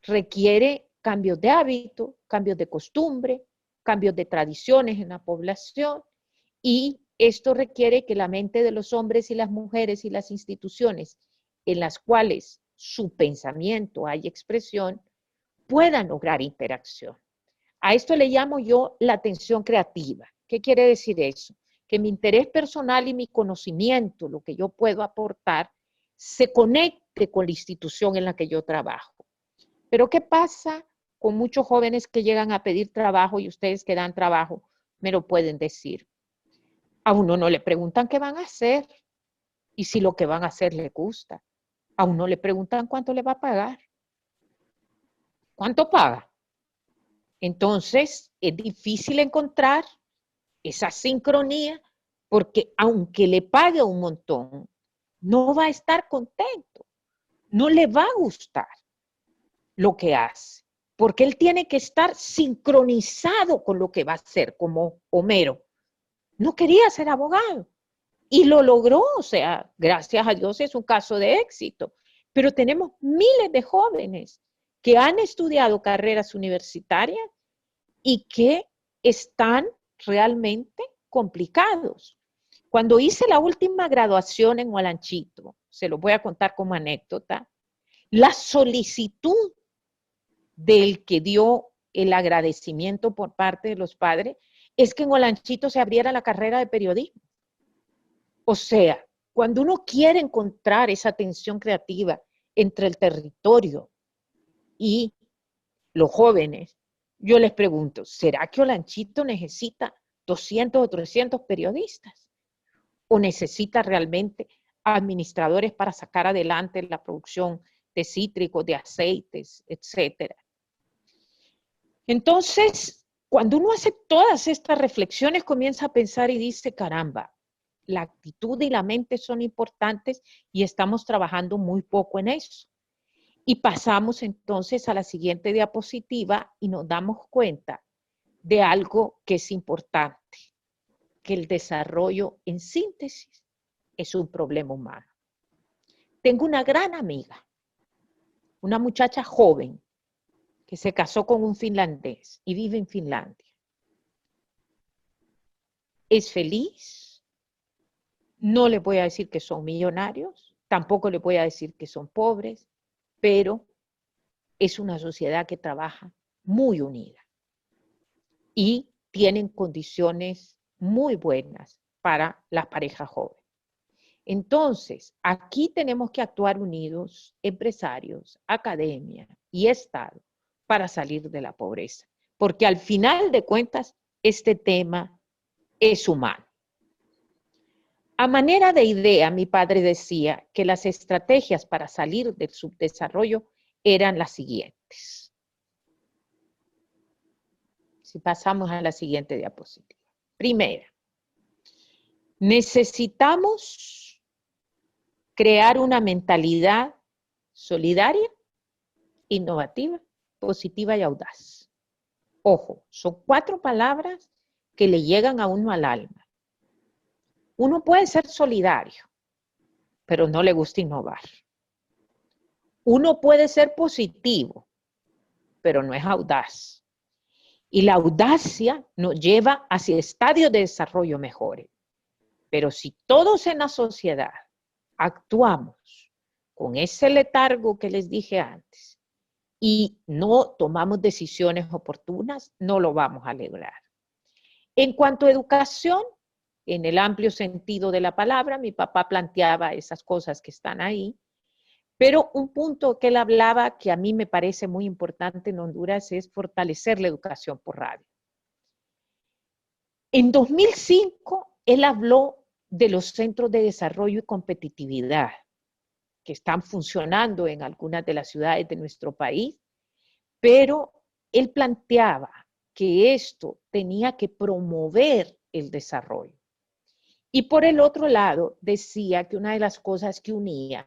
requiere cambios de hábito, cambios de costumbre, cambios de tradiciones en la población, y esto requiere que la mente de los hombres y las mujeres y las instituciones en las cuales su pensamiento hay expresión puedan lograr interacción. A esto le llamo yo la atención creativa. ¿Qué quiere decir eso? Que mi interés personal y mi conocimiento, lo que yo puedo aportar, se conecte con la institución en la que yo trabajo. Pero ¿qué pasa con muchos jóvenes que llegan a pedir trabajo y ustedes que dan trabajo me lo pueden decir. A uno no le preguntan qué van a hacer y si lo que van a hacer le gusta. A uno le preguntan cuánto le va a pagar. ¿Cuánto paga? Entonces, es difícil encontrar esa sincronía porque aunque le pague un montón, no va a estar contento, no le va a gustar lo que hace, porque él tiene que estar sincronizado con lo que va a hacer, como Homero. No quería ser abogado y lo logró, o sea, gracias a Dios es un caso de éxito, pero tenemos miles de jóvenes que han estudiado carreras universitarias y que están realmente complicados. Cuando hice la última graduación en Olanchito, se lo voy a contar como anécdota, la solicitud del que dio el agradecimiento por parte de los padres es que en Olanchito se abriera la carrera de periodismo. O sea, cuando uno quiere encontrar esa tensión creativa entre el territorio y los jóvenes, yo les pregunto, ¿será que Olanchito necesita 200 o 300 periodistas? ¿O necesita realmente administradores para sacar adelante la producción de cítricos, de aceites, etcétera? Entonces, cuando uno hace todas estas reflexiones, comienza a pensar y dice, caramba, la actitud y la mente son importantes y estamos trabajando muy poco en eso. Y pasamos entonces a la siguiente diapositiva y nos damos cuenta de algo que es importante, que el desarrollo en síntesis es un problema humano. Tengo una gran amiga, una muchacha joven que se casó con un finlandés y vive en Finlandia. Es feliz, no les voy a decir que son millonarios, tampoco les voy a decir que son pobres, pero es una sociedad que trabaja muy unida y tienen condiciones muy buenas para las parejas jóvenes. Entonces, aquí tenemos que actuar unidos, empresarios, academia y Estado, para salir de la pobreza, porque al final de cuentas, este tema es humano. A manera de idea, mi padre decía que las estrategias para salir del subdesarrollo eran las siguientes. Si pasamos a la siguiente diapositiva. Primera, necesitamos crear una mentalidad solidaria, innovativa, positiva y audaz. Ojo, son 4 palabras que le llegan a uno al alma. Uno puede ser solidario, pero no le gusta innovar. Uno puede ser positivo, pero no es audaz. Y la audacia nos lleva hacia estadios de desarrollo mejores. Pero si todos en la sociedad actuamos con ese letargo que les dije antes y no tomamos decisiones oportunas, no lo vamos a lograr. En cuanto a educación, en el amplio sentido de la palabra, mi papá planteaba esas cosas que están ahí, pero un punto que él hablaba que a mí me parece muy importante en Honduras es fortalecer la educación por radio. En 2005, él habló de los centros de desarrollo y competitividad que están funcionando en algunas de las ciudades de nuestro país, pero él planteaba que esto tenía que promover el desarrollo. Y por el otro lado, decía que una de las cosas que unía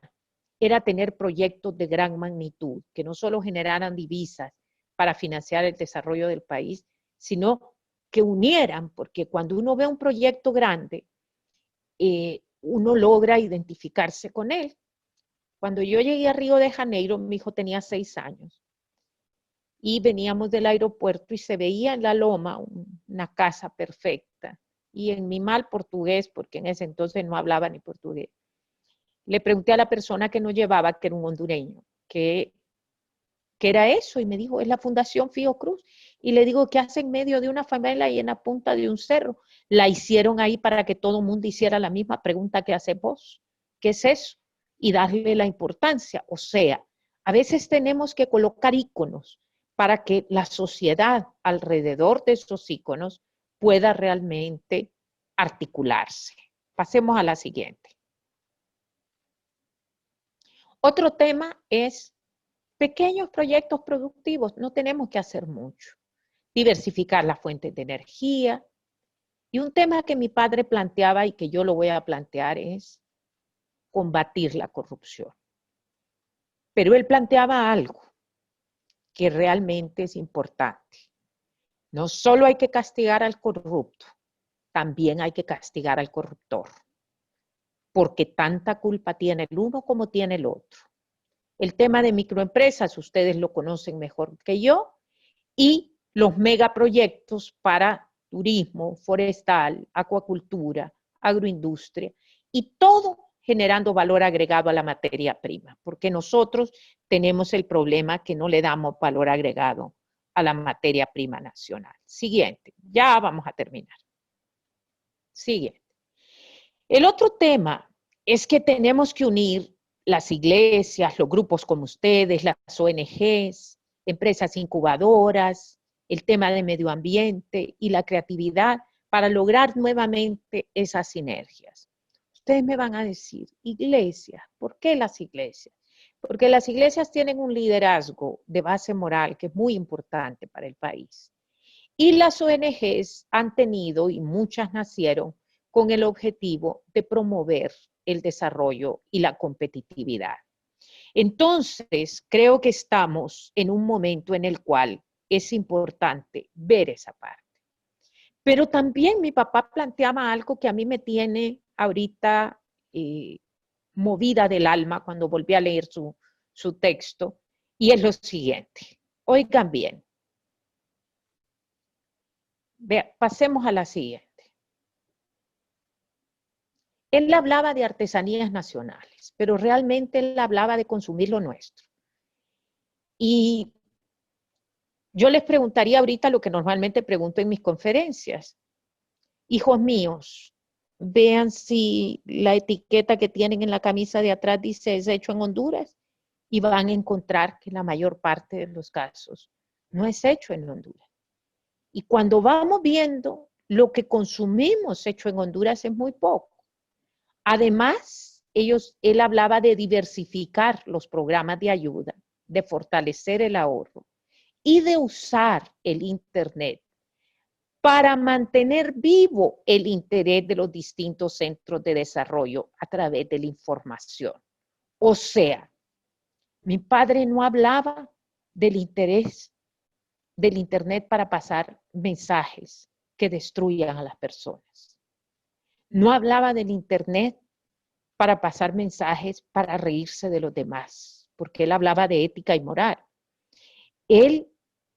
era tener proyectos de gran magnitud, que no solo generaran divisas para financiar el desarrollo del país, sino que unieran, porque cuando uno ve un proyecto grande, uno logra identificarse con él. Cuando yo llegué a Río de Janeiro, mi hijo tenía 6 años y veníamos del aeropuerto y se veía en la loma una casa perfecta. Y en mi mal portugués, porque en ese entonces no hablaba ni portugués, le pregunté a la persona que nos llevaba, que era un hondureño, ¿qué era eso? Y me dijo, es la Fundación Fiocruz. Y le digo, ¿qué hace en medio de una favela y en la punta de un cerro? La hicieron ahí para que todo el mundo hiciera la misma pregunta que hace vos. ¿Qué es eso? Y darle la importancia. O sea, a veces tenemos que colocar íconos para que la sociedad alrededor de esos íconos pueda realmente articularse. Pasemos a la siguiente. Otro tema es pequeños proyectos productivos. No tenemos que hacer mucho. Diversificar las fuentes de energía. Y un tema que mi padre planteaba y que yo lo voy a plantear es combatir la corrupción. Pero él planteaba algo que realmente es importante. No solo hay que castigar al corrupto, también hay que castigar al corruptor, porque tanta culpa tiene el uno como tiene el otro. El tema de microempresas, ustedes lo conocen mejor que yo, y los megaproyectos para turismo, forestal, acuacultura, agroindustria, y todo generando valor agregado a la materia prima, porque nosotros tenemos el problema que no le damos valor agregado a la materia prima nacional. Siguiente, ya vamos a terminar. Siguiente. El otro tema es que tenemos que unir las iglesias, los grupos como ustedes, las ONGs, empresas incubadoras, el tema de medio ambiente y la creatividad para lograr nuevamente esas sinergias. Ustedes me van a decir, iglesias, ¿por qué las iglesias? Porque las iglesias tienen un liderazgo de base moral que es muy importante para el país. Y las ONGs han tenido, y muchas nacieron, con el objetivo de promover el desarrollo y la competitividad. Entonces, creo que estamos en un momento en el cual es importante ver esa parte. Pero también mi papá planteaba algo que a mí me tiene ahorita movida del alma cuando volví a leer su texto, y es lo siguiente. Oigan bien. Pasemos a la siguiente. Él hablaba de artesanías nacionales, pero realmente él hablaba de consumir lo nuestro. Y yo les preguntaría ahorita lo que normalmente pregunto en mis conferencias. Hijos míos, vean si la etiqueta que tienen en la camisa de atrás dice es hecho en Honduras, y van a encontrar que la mayor parte de los casos no es hecho en Honduras. Y cuando vamos viendo lo que consumimos hecho en Honduras es muy poco. Además, él hablaba de diversificar los programas de ayuda, de fortalecer el ahorro y de usar el Internet para mantener vivo el interés de los distintos centros de desarrollo a través de la información. O sea, mi padre no hablaba del interés del Internet para pasar mensajes que destruyan a las personas. No hablaba del Internet para pasar mensajes para reírse de los demás, porque él hablaba de ética y moral. Él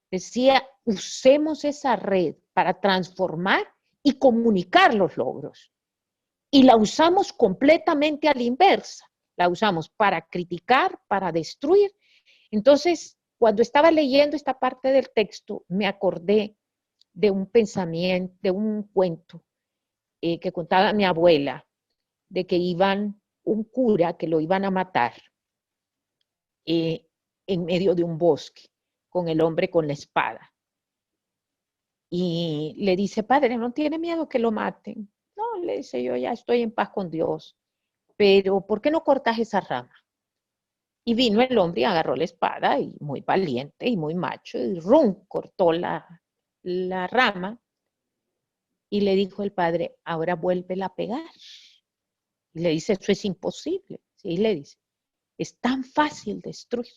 decía, usemos esa red para transformar y comunicar los logros. Y la usamos completamente a la inversa. La usamos para criticar, para destruir. Entonces, cuando estaba leyendo esta parte del texto, me acordé de un pensamiento, de un cuento que contaba mi abuela, de que un cura que lo iban a matar en medio de un bosque, con el hombre con la espada. Y le dice, padre, ¿no tiene miedo que lo maten? No, le dice, yo ya estoy en paz con Dios, pero ¿por qué no cortas esa rama? Y vino el hombre y agarró la espada, y muy valiente y muy macho, y ¡rum! Cortó la rama, y le dijo el padre, ahora vuélvela a pegar. Y le dice, eso es imposible. Sí, le dice, es tan fácil destruir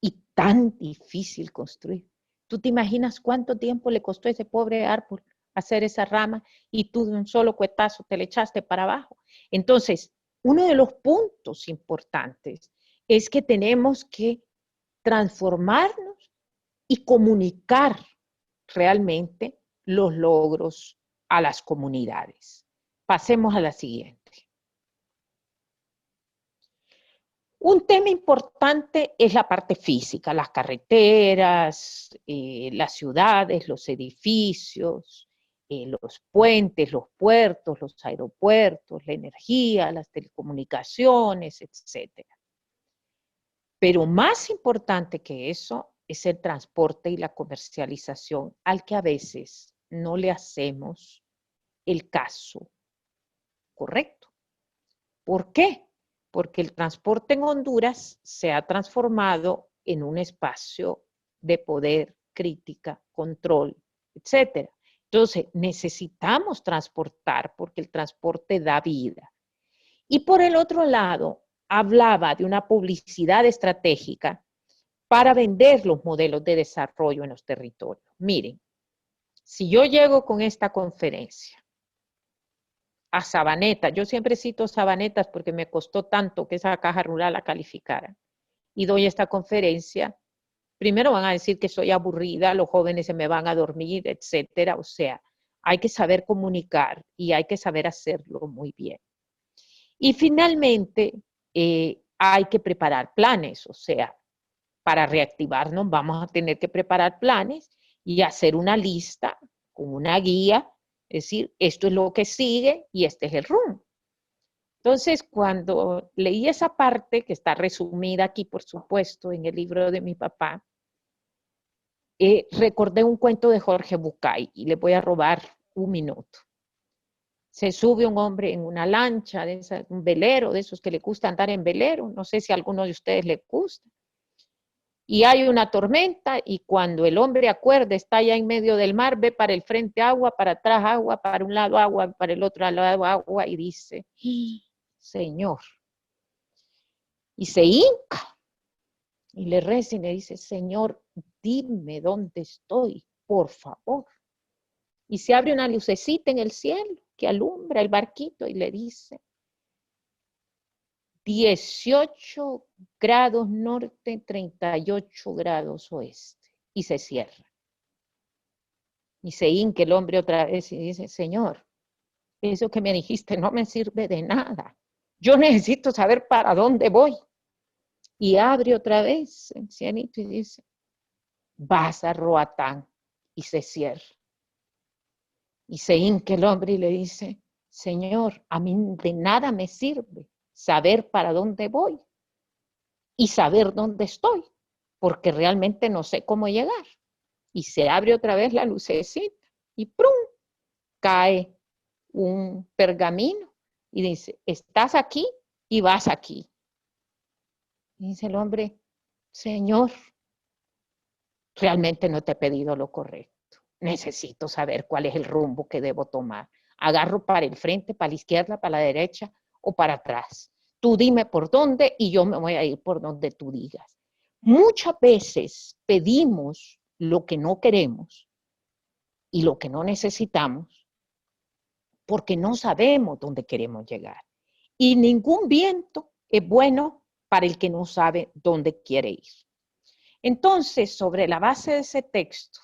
y tan difícil construir. ¿Tú te imaginas cuánto tiempo le costó a ese pobre árbol hacer esa rama y tú de un solo cuetazo te le echaste para abajo? Entonces, uno de los puntos importantes es que tenemos que transformarnos y comunicar realmente los logros a las comunidades. Pasemos a la siguiente. Un tema importante es la parte física, las carreteras, las ciudades, los edificios, los puentes, los puertos, los aeropuertos, la energía, las telecomunicaciones, etc. Pero más importante que eso es el transporte y la comercialización, al que a veces no le hacemos el caso correcto. ¿Por qué? Porque el transporte en Honduras se ha transformado en un espacio de poder, crítica, control, etcétera. Entonces, necesitamos transportar porque el transporte da vida. Y por el otro lado, hablaba de una publicidad estratégica para vender los modelos de desarrollo en los territorios. Miren, si yo llego con esta conferencia a Sabaneta, yo siempre cito Sabanetas porque me costó tanto que esa caja rural la calificara, y doy esta conferencia, primero van a decir que soy aburrida, los jóvenes se me van a dormir, etcétera. O sea, hay que saber comunicar y hay que saber hacerlo muy bien. Y finalmente, hay que preparar planes, o sea, para reactivarnos vamos a tener que preparar planes y hacer una lista con una guía, es decir, esto es lo que sigue y este es el rumbo. Entonces, cuando leí esa parte, que está resumida aquí, por supuesto, en el libro de mi papá, recordé un cuento de Jorge Bucay y le voy a robar un minuto. Se sube un hombre en una lancha, un velero, de esos que le gusta andar en velero, no sé si a alguno de ustedes le gusta, y hay una tormenta y cuando el hombre acuerda, está ya en medio del mar, ve para el frente agua, para atrás agua, para un lado agua, para el otro lado agua y dice, Señor, y se hinca y le reza y le dice, Señor, dime dónde estoy, por favor. Y se abre una lucecita en el cielo que alumbra el barquito y le dice, 18 grados norte, 38 grados oeste. Y se cierra. Y se hinca el hombre otra vez y dice, Señor, eso que me dijiste no me sirve de nada. Yo necesito saber para dónde voy. Y abre otra vez el cielito y dice, vas a Roatán. Y se cierra. Y se hinca el hombre y le dice, Señor, a mí de nada me sirve saber para dónde voy y saber dónde estoy, porque realmente no sé cómo llegar. Y se abre otra vez la lucecita y ¡prum! Cae un pergamino y dice, estás aquí y vas aquí. Y dice el hombre, Señor, realmente no te he pedido lo correcto. Necesito saber cuál es el rumbo que debo tomar. Agarro para el frente, para la izquierda, para la derecha o para atrás. Tú dime por dónde y yo me voy a ir por donde tú digas. Muchas veces pedimos lo que no queremos y lo que no necesitamos porque no sabemos dónde queremos llegar. Y ningún viento es bueno para el que no sabe dónde quiere ir. Entonces, sobre la base de ese texto,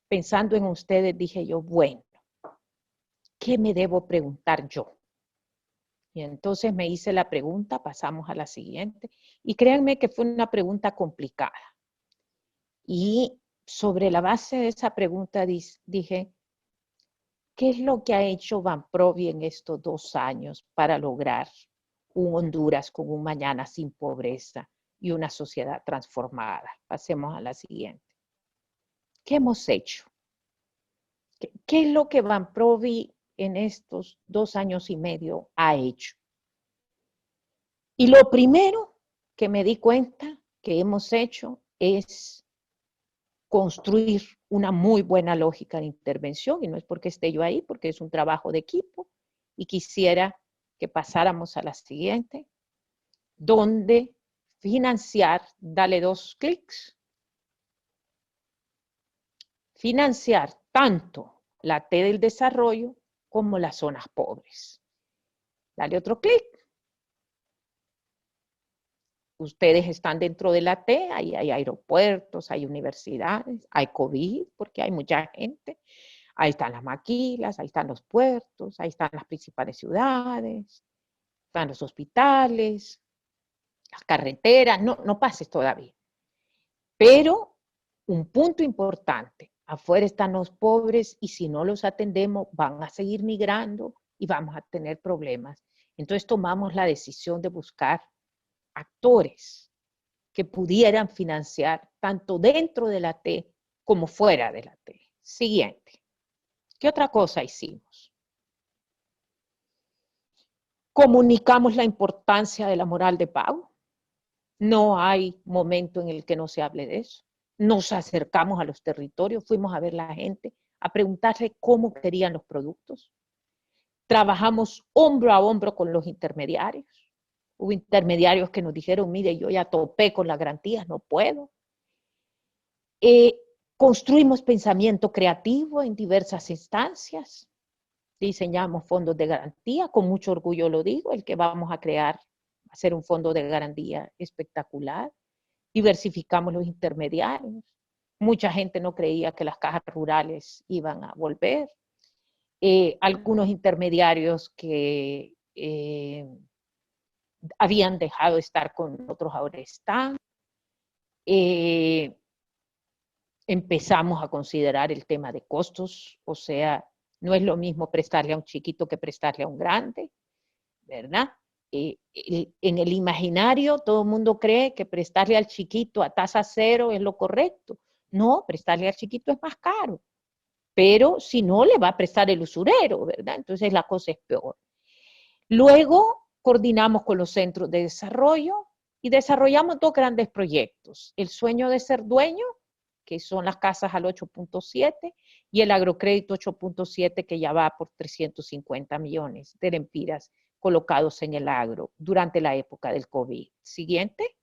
pensando en ustedes, dije yo, bueno, ¿qué me debo preguntar yo? Y entonces me hice la pregunta, pasamos a la siguiente, y créanme que fue una pregunta complicada. Y sobre la base de esa pregunta dije, ¿qué es lo que ha hecho Van Provi en estos 2 años para lograr un Honduras con un mañana sin pobreza y una sociedad transformada? Pasemos a la siguiente. ¿Qué hemos hecho? ¿Qué es lo que Van Provi en estos 2 años y medio ha hecho? Y lo primero que me di cuenta que hemos hecho es construir una muy buena lógica de intervención, y no es porque esté yo ahí, porque es un trabajo de equipo, y quisiera que pasáramos a la siguiente, donde financiar, dale 2 clics, financiar tanto la T del desarrollo como las zonas pobres. Dale otro clic. Ustedes están dentro de la T, ahí hay aeropuertos, hay universidades, hay COVID, porque hay mucha gente. Ahí están las maquilas, ahí están los puertos, ahí están las principales ciudades, están los hospitales, las carreteras, no pases todavía. Pero un punto importante, afuera están los pobres y si no los atendemos van a seguir migrando y vamos a tener problemas. Entonces tomamos la decisión de buscar actores que pudieran financiar tanto dentro de la T como fuera de la T. Siguiente. ¿Qué otra cosa hicimos? Comunicamos la importancia de la moral de pago. No hay momento en el que no se hable de eso. Nos acercamos a los territorios, fuimos a ver a la gente, a preguntarle cómo querían los productos. Trabajamos hombro a hombro con los intermediarios. Hubo intermediarios que nos dijeron, mire, yo ya topé con las garantías, no puedo. Construimos pensamiento creativo en diversas instancias. Diseñamos fondos de garantía, con mucho orgullo lo digo, el que vamos a crear va a ser un fondo de garantía espectacular. Diversificamos los intermediarios. Mucha gente no creía que las cajas rurales iban a volver. Algunos intermediarios que habían dejado de estar con nosotros ahora están. Empezamos a considerar el tema de costos, o sea, no es lo mismo prestarle a un chiquito que prestarle a un grande, ¿verdad? En el imaginario todo el mundo cree que prestarle al chiquito a tasa cero es lo correcto. No, prestarle al chiquito es más caro, pero si no le va a prestar el usurero, ¿verdad? Entonces la cosa es peor. Luego coordinamos con los centros de desarrollo y desarrollamos dos grandes proyectos. El sueño de ser dueño, que son las casas al 8.7, y el agrocrédito 8.7, que ya va por 350 millones de lempiras colocados en el agro durante la época del COVID. Siguiente.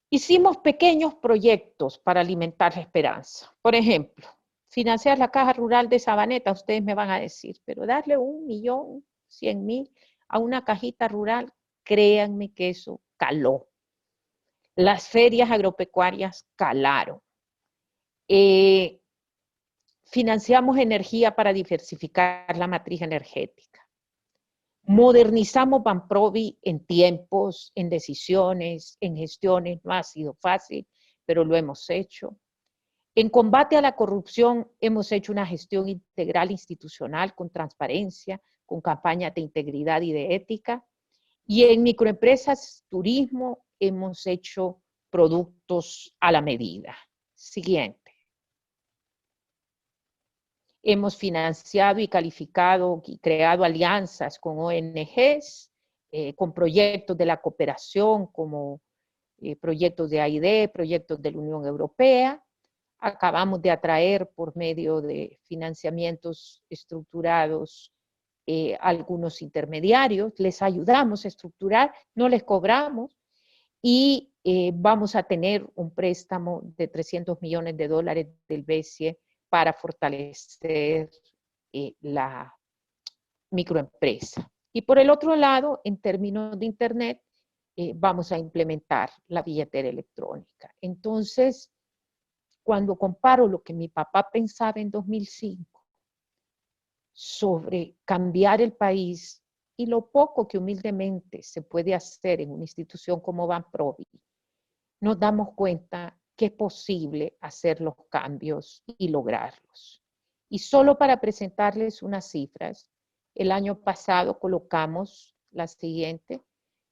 Hicimos pequeños proyectos para alimentar la esperanza. Por ejemplo, financiar la Caja Rural de Sabaneta, ustedes me van a decir, pero darle 1.100.000 a una cajita rural, créanme que eso caló. Las ferias agropecuarias calaron. Financiamos energía para diversificar la matriz energética. Modernizamos Banprovi en tiempos, en decisiones, en gestiones. No ha sido fácil, pero lo hemos hecho. En combate a la corrupción hemos hecho una gestión integral institucional con transparencia, con campañas de integridad y de ética. Y en microempresas, turismo, hemos hecho productos a la medida. Siguiente. Hemos financiado y calificado y creado alianzas con ONGs, con proyectos de la cooperación como proyectos de AID, proyectos de la Unión Europea. Acabamos de atraer por medio de financiamientos estructurados algunos intermediarios, les ayudamos a estructurar, no les cobramos y vamos a tener un préstamo de $300 millones del BCE para fortalecer la microempresa. Y por el otro lado, en términos de Internet, vamos a implementar la billetera electrónica. Entonces, cuando comparo lo que mi papá pensaba en 2005 sobre cambiar el país y lo poco que humildemente se puede hacer en una institución como Banprovi, nos damos cuenta que es posible hacer los cambios y lograrlos. Y solo para presentarles unas cifras, el año pasado colocamos la siguiente,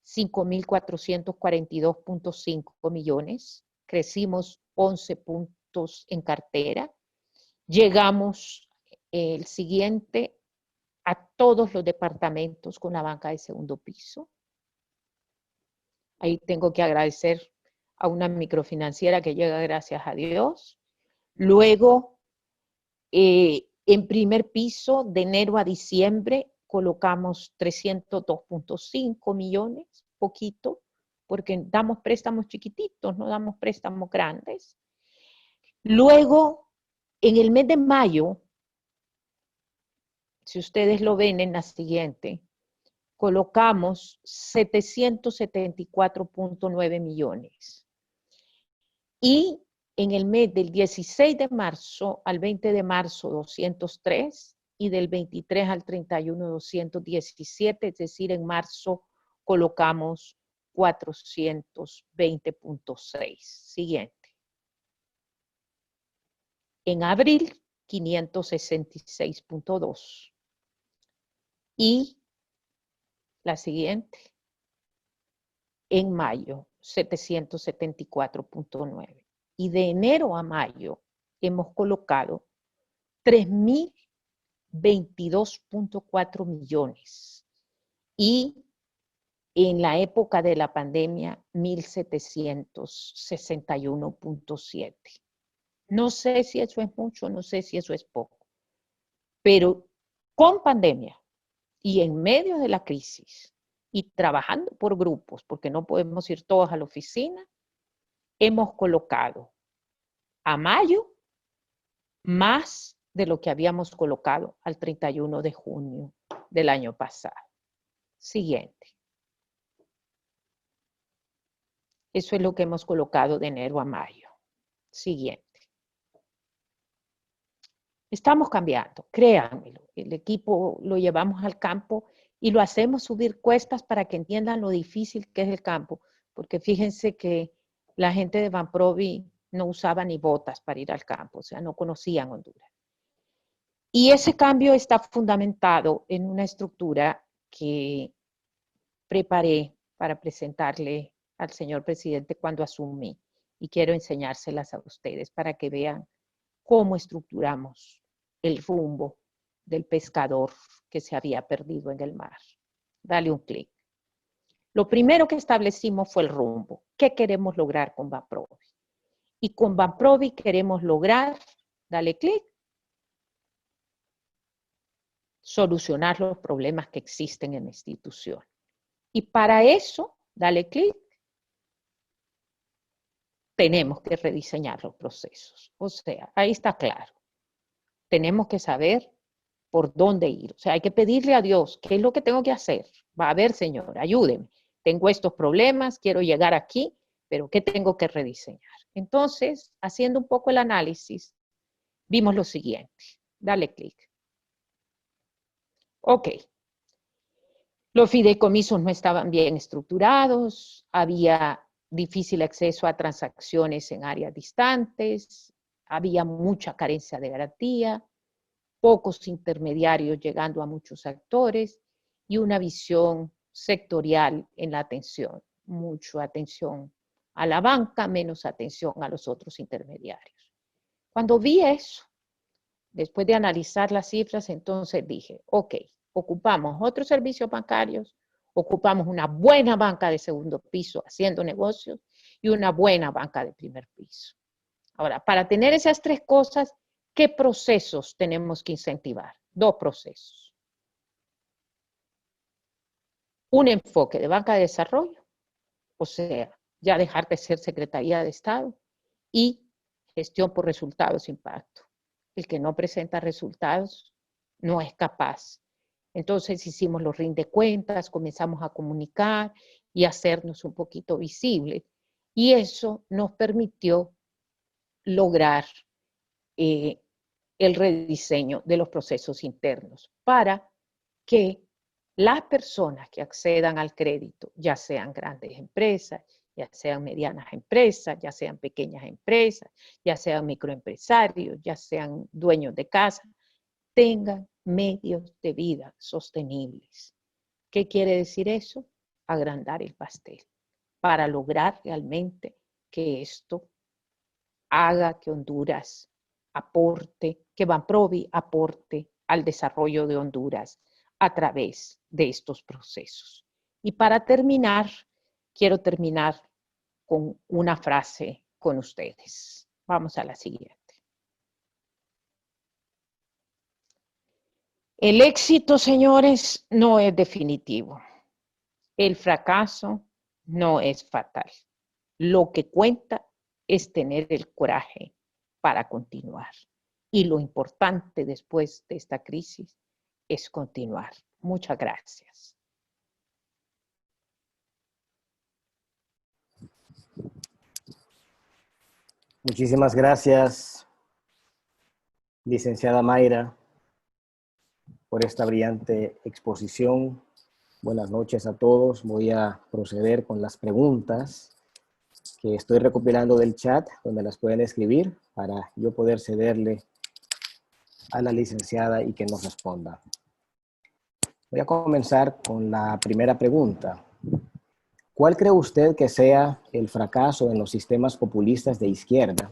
5.442.5 millones, crecimos 11 puntos en cartera, llegamos el siguiente a todos los departamentos con la banca de segundo piso. Ahí tengo que agradecer a una microfinanciera que llega gracias a Dios. Luego, en primer piso, de enero a diciembre, colocamos 302.5 millones, poquito, porque damos préstamos chiquititos, no damos préstamos grandes. Luego, en el mes de mayo, si ustedes lo ven en la siguiente, colocamos 774.9 millones. Y en el mes del 16 de marzo al 20 de marzo, 203, y del 23 al 31, 217, es decir, en marzo colocamos 420.6. Siguiente. En abril, 566.2. Y La siguiente. En mayo, 774.9. Y de enero a mayo hemos colocado 3.022.4 millones. Y en la época de la pandemia, 1.761.7. No sé si eso es mucho, no sé si eso es poco. Pero con pandemia y en medio de la crisis y trabajando por grupos, porque no podemos ir todos a la oficina, hemos colocado a mayo más de lo que habíamos colocado al 31 de junio del año pasado. Siguiente. Eso es lo que hemos colocado de enero a mayo. Siguiente. Estamos cambiando, créanmelo. El equipo lo llevamos al campo y lo hacemos subir cuestas para que entiendan lo difícil que es el campo. Porque fíjense que la gente de Vanprovi no usaba ni botas para ir al campo, o sea, no conocían Honduras. Y ese cambio está fundamentado en una estructura que preparé para presentarle al señor presidente cuando asumí. Y quiero enseñárselas a ustedes para que vean cómo estructuramos el rumbo del pescador que se había perdido en el mar. Dale un clic. Lo primero que establecimos fue el rumbo. ¿Qué queremos lograr con Vanprovi? Y con Vanprovi queremos lograr, dale clic, solucionar los problemas que existen en la institución. Y para eso, dale clic, tenemos que rediseñar los procesos. O sea, ahí está claro. Tenemos que saber por dónde ir. O sea, hay que pedirle a Dios, ¿qué es lo que tengo que hacer? Va a ver, Señor, ayúdeme. Tengo estos problemas, quiero llegar aquí, pero ¿qué tengo que rediseñar? Entonces, haciendo un poco el análisis, vimos lo siguiente. Dale clic. Ok. Los fideicomisos no estaban bien estructurados, había difícil acceso a transacciones en áreas distantes, había mucha carencia de garantía, pocos intermediarios llegando a muchos actores y una visión sectorial en la atención. Mucha atención a la banca, menos atención a los otros intermediarios. Cuando vi eso, después de analizar las cifras, entonces dije, ok, ocupamos otros servicios bancarios, ocupamos una buena banca de segundo piso haciendo negocios y una buena banca de primer piso. Ahora, para tener esas tres cosas, ¿qué procesos tenemos que incentivar? Dos procesos. Un enfoque de banca de desarrollo, o sea, ya dejar de ser Secretaría de Estado, y gestión por resultados e impacto. El que no presenta resultados no es capaz. Entonces hicimos los rindecuentas, comenzamos a comunicar y hacernos un poquito visibles. Y eso nos permitió lograr el rediseño de los procesos internos para que las personas que accedan al crédito, ya sean grandes empresas, ya sean medianas empresas, ya sean pequeñas empresas, ya sean microempresarios, ya sean dueños de casa, tengan medios de vida sostenibles. ¿Qué quiere decir eso? Agrandar el pastel para lograr realmente que esto haga que Honduras aporte, que Vanprovi aporte al desarrollo de Honduras a través de estos procesos. Y para terminar, quiero terminar con una frase con ustedes. Vamos a la siguiente. El éxito, señores, no es definitivo. El fracaso no es fatal. Lo que cuenta es tener el coraje para continuar. Y lo importante después de esta crisis es continuar. Muchas gracias. Muchísimas gracias, licenciada Mayra, por esta brillante exposición. Buenas noches a todos. Voy a proceder con las preguntas que estoy recopilando del chat, donde las pueden escribir para yo poder cederle a la licenciada y que nos responda. Voy a comenzar con la primera pregunta. ¿Cuál cree usted que sea el fracaso en los sistemas populistas de izquierda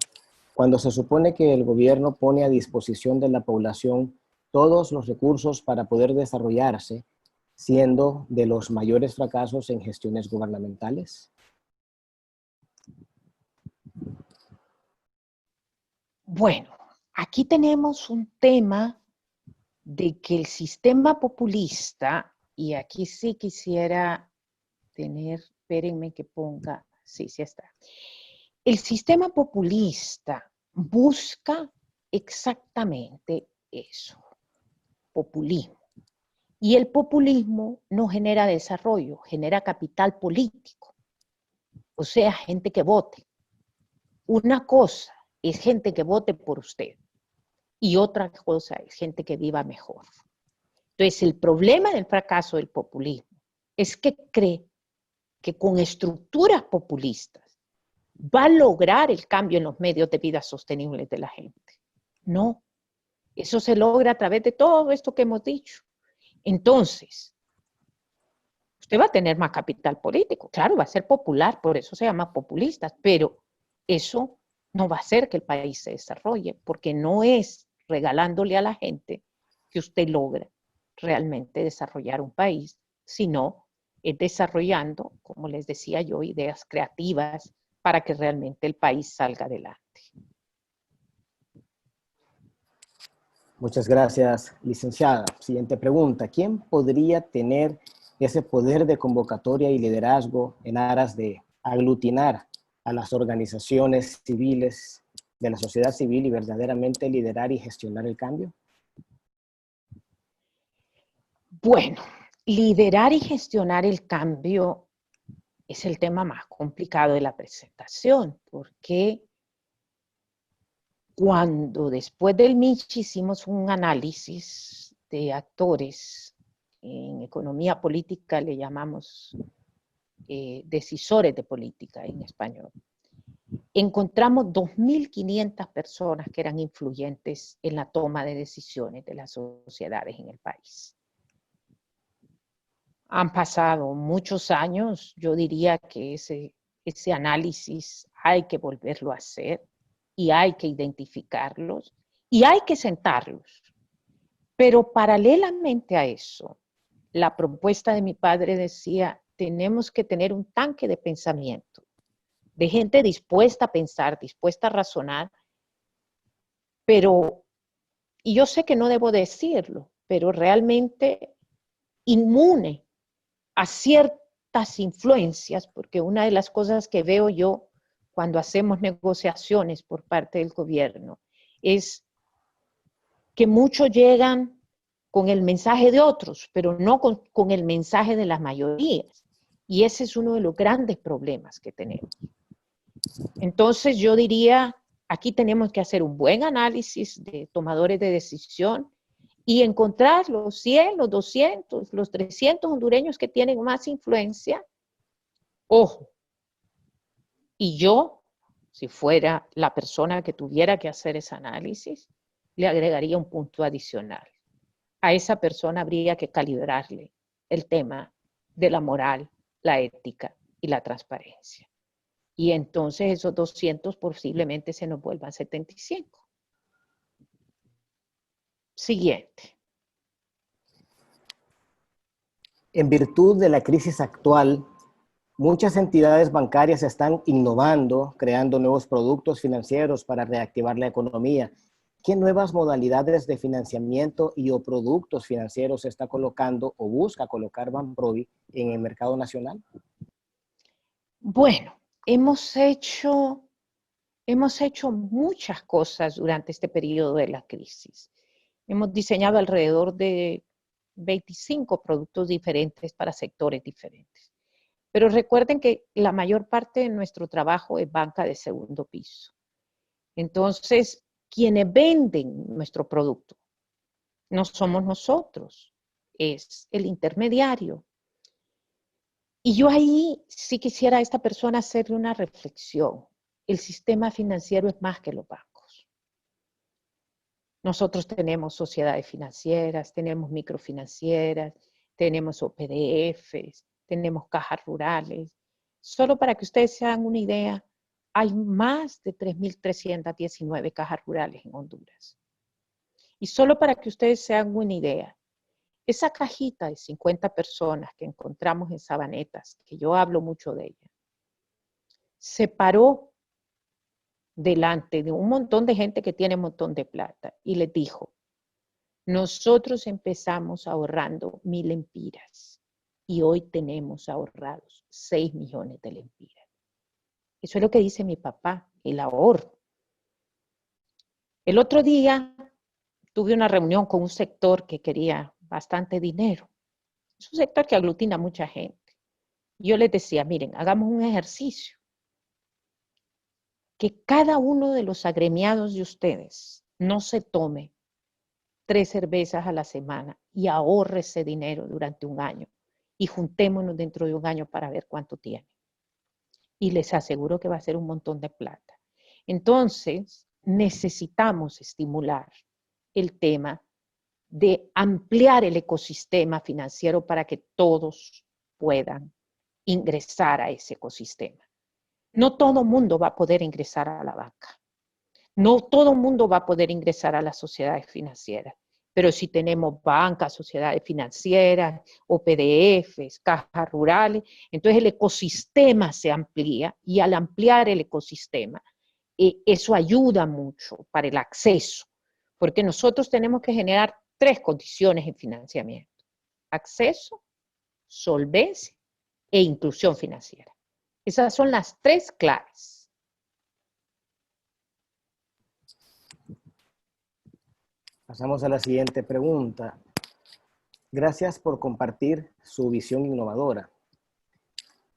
cuando se supone que el gobierno pone a disposición de la población todos los recursos para poder desarrollarse, siendo de los mayores fracasos en gestiones gubernamentales? Bueno, aquí tenemos un tema de que el sistema populista, y aquí sí quisiera tener, espérenme que ponga, sí está. El sistema populista busca exactamente eso, populismo. Y el populismo no genera desarrollo, genera capital político, o sea, gente que vote. Una cosa es gente que vote por usted y otra cosa es gente que viva mejor. Entonces, el problema del fracaso del populismo es que cree que con estructuras populistas va a lograr el cambio en los medios de vida sostenibles de la gente. No, eso se logra a través de todo esto que hemos dicho. Entonces, usted va a tener más capital político, claro, va a ser popular, por eso se llama populistas, pero eso no va a hacer que el país se desarrolle, porque no es regalándole a la gente que usted logra realmente desarrollar un país, sino es desarrollando, como les decía yo, ideas creativas para que realmente el país salga adelante. Muchas gracias, licenciada. Siguiente pregunta. ¿Quién podría tener ese poder de convocatoria y liderazgo en aras de aglutinar a las organizaciones civiles de la sociedad civil y verdaderamente liderar y gestionar el cambio? Bueno, liderar y gestionar el cambio es el tema más complicado de la presentación, porque cuando después del Mich hicimos un análisis de actores, en economía política le llamamos decisores de política en español, encontramos 2.500 personas que eran influyentes en la toma de decisiones de las sociedades en el país. Han pasado muchos años, yo diría que ese análisis hay que volverlo a hacer y hay que identificarlos y hay que sentarlos. Pero paralelamente a eso, la propuesta de mi padre decía, tenemos que tener un tanque de pensamiento, de gente dispuesta a pensar, dispuesta a razonar, pero, y yo sé que no debo decirlo, pero realmente inmune a ciertas influencias, porque una de las cosas que veo yo cuando hacemos negociaciones por parte del gobierno es que muchos llegan con el mensaje de otros, pero no con el mensaje de las mayorías. Y ese es uno de los grandes problemas que tenemos. Entonces yo diría, aquí tenemos que hacer un buen análisis de tomadores de decisión y encontrar los 100, los 200, los 300 hondureños que tienen más influencia. Ojo, y yo, si fuera la persona que tuviera que hacer ese análisis, le agregaría un punto adicional. A esa persona habría que calibrarle el tema de la moral, la ética y la transparencia. Y entonces esos 200 posiblemente se nos vuelvan 75. Siguiente. En virtud de la crisis actual, muchas entidades bancarias están innovando, creando nuevos productos financieros para reactivar la economía. ¿Qué nuevas modalidades de financiamiento y o productos financieros está colocando o busca colocar Banprovi en el mercado nacional? Bueno, hemos hecho muchas cosas durante este periodo de la crisis. Hemos diseñado alrededor de 25 productos diferentes para sectores diferentes. Pero recuerden que la mayor parte de nuestro trabajo es banca de segundo piso. Entonces, quienes venden nuestro producto no somos nosotros, es el intermediario. Y yo ahí sí quisiera a esta persona hacerle una reflexión. El sistema financiero es más que los bancos. Nosotros tenemos sociedades financieras, tenemos microfinancieras, tenemos OPDFs, tenemos cajas rurales. Solo para que ustedes se hagan una idea, hay más de 3.319 cajas rurales en Honduras. Y solo para que ustedes se hagan una idea, esa cajita de 50 personas que encontramos en Sabanetas, que yo hablo mucho de ella, se paró delante de un montón de gente que tiene un montón de plata y les dijo, nosotros empezamos ahorrando 1.000 lempiras y hoy tenemos ahorrados 6 millones de lempiras. Eso es lo que dice mi papá, el ahorro. El otro día tuve una reunión con un sector que quería bastante dinero. Es un sector que aglutina a mucha gente. Yo les decía, miren, hagamos un ejercicio. Que cada uno de los agremiados de ustedes no se tome 3 cervezas a la semana y ahorre ese dinero durante un año. Y juntémonos dentro de un año para ver cuánto tiene. Y les aseguro que va a ser un montón de plata. Entonces, necesitamos estimular el tema de ampliar el ecosistema financiero para que todos puedan ingresar a ese ecosistema. No todo mundo va a poder ingresar a la banca. No todo mundo va a poder ingresar a las sociedades financieras. Pero si tenemos bancas, sociedades financieras, OPDFs, cajas rurales, entonces el ecosistema se amplía y al ampliar el ecosistema, eso ayuda mucho para el acceso, porque nosotros tenemos que generar 3 condiciones en financiamiento: acceso, solvencia e inclusión financiera. Esas son las 3 claves. Pasamos a la siguiente pregunta. Gracias por compartir su visión innovadora.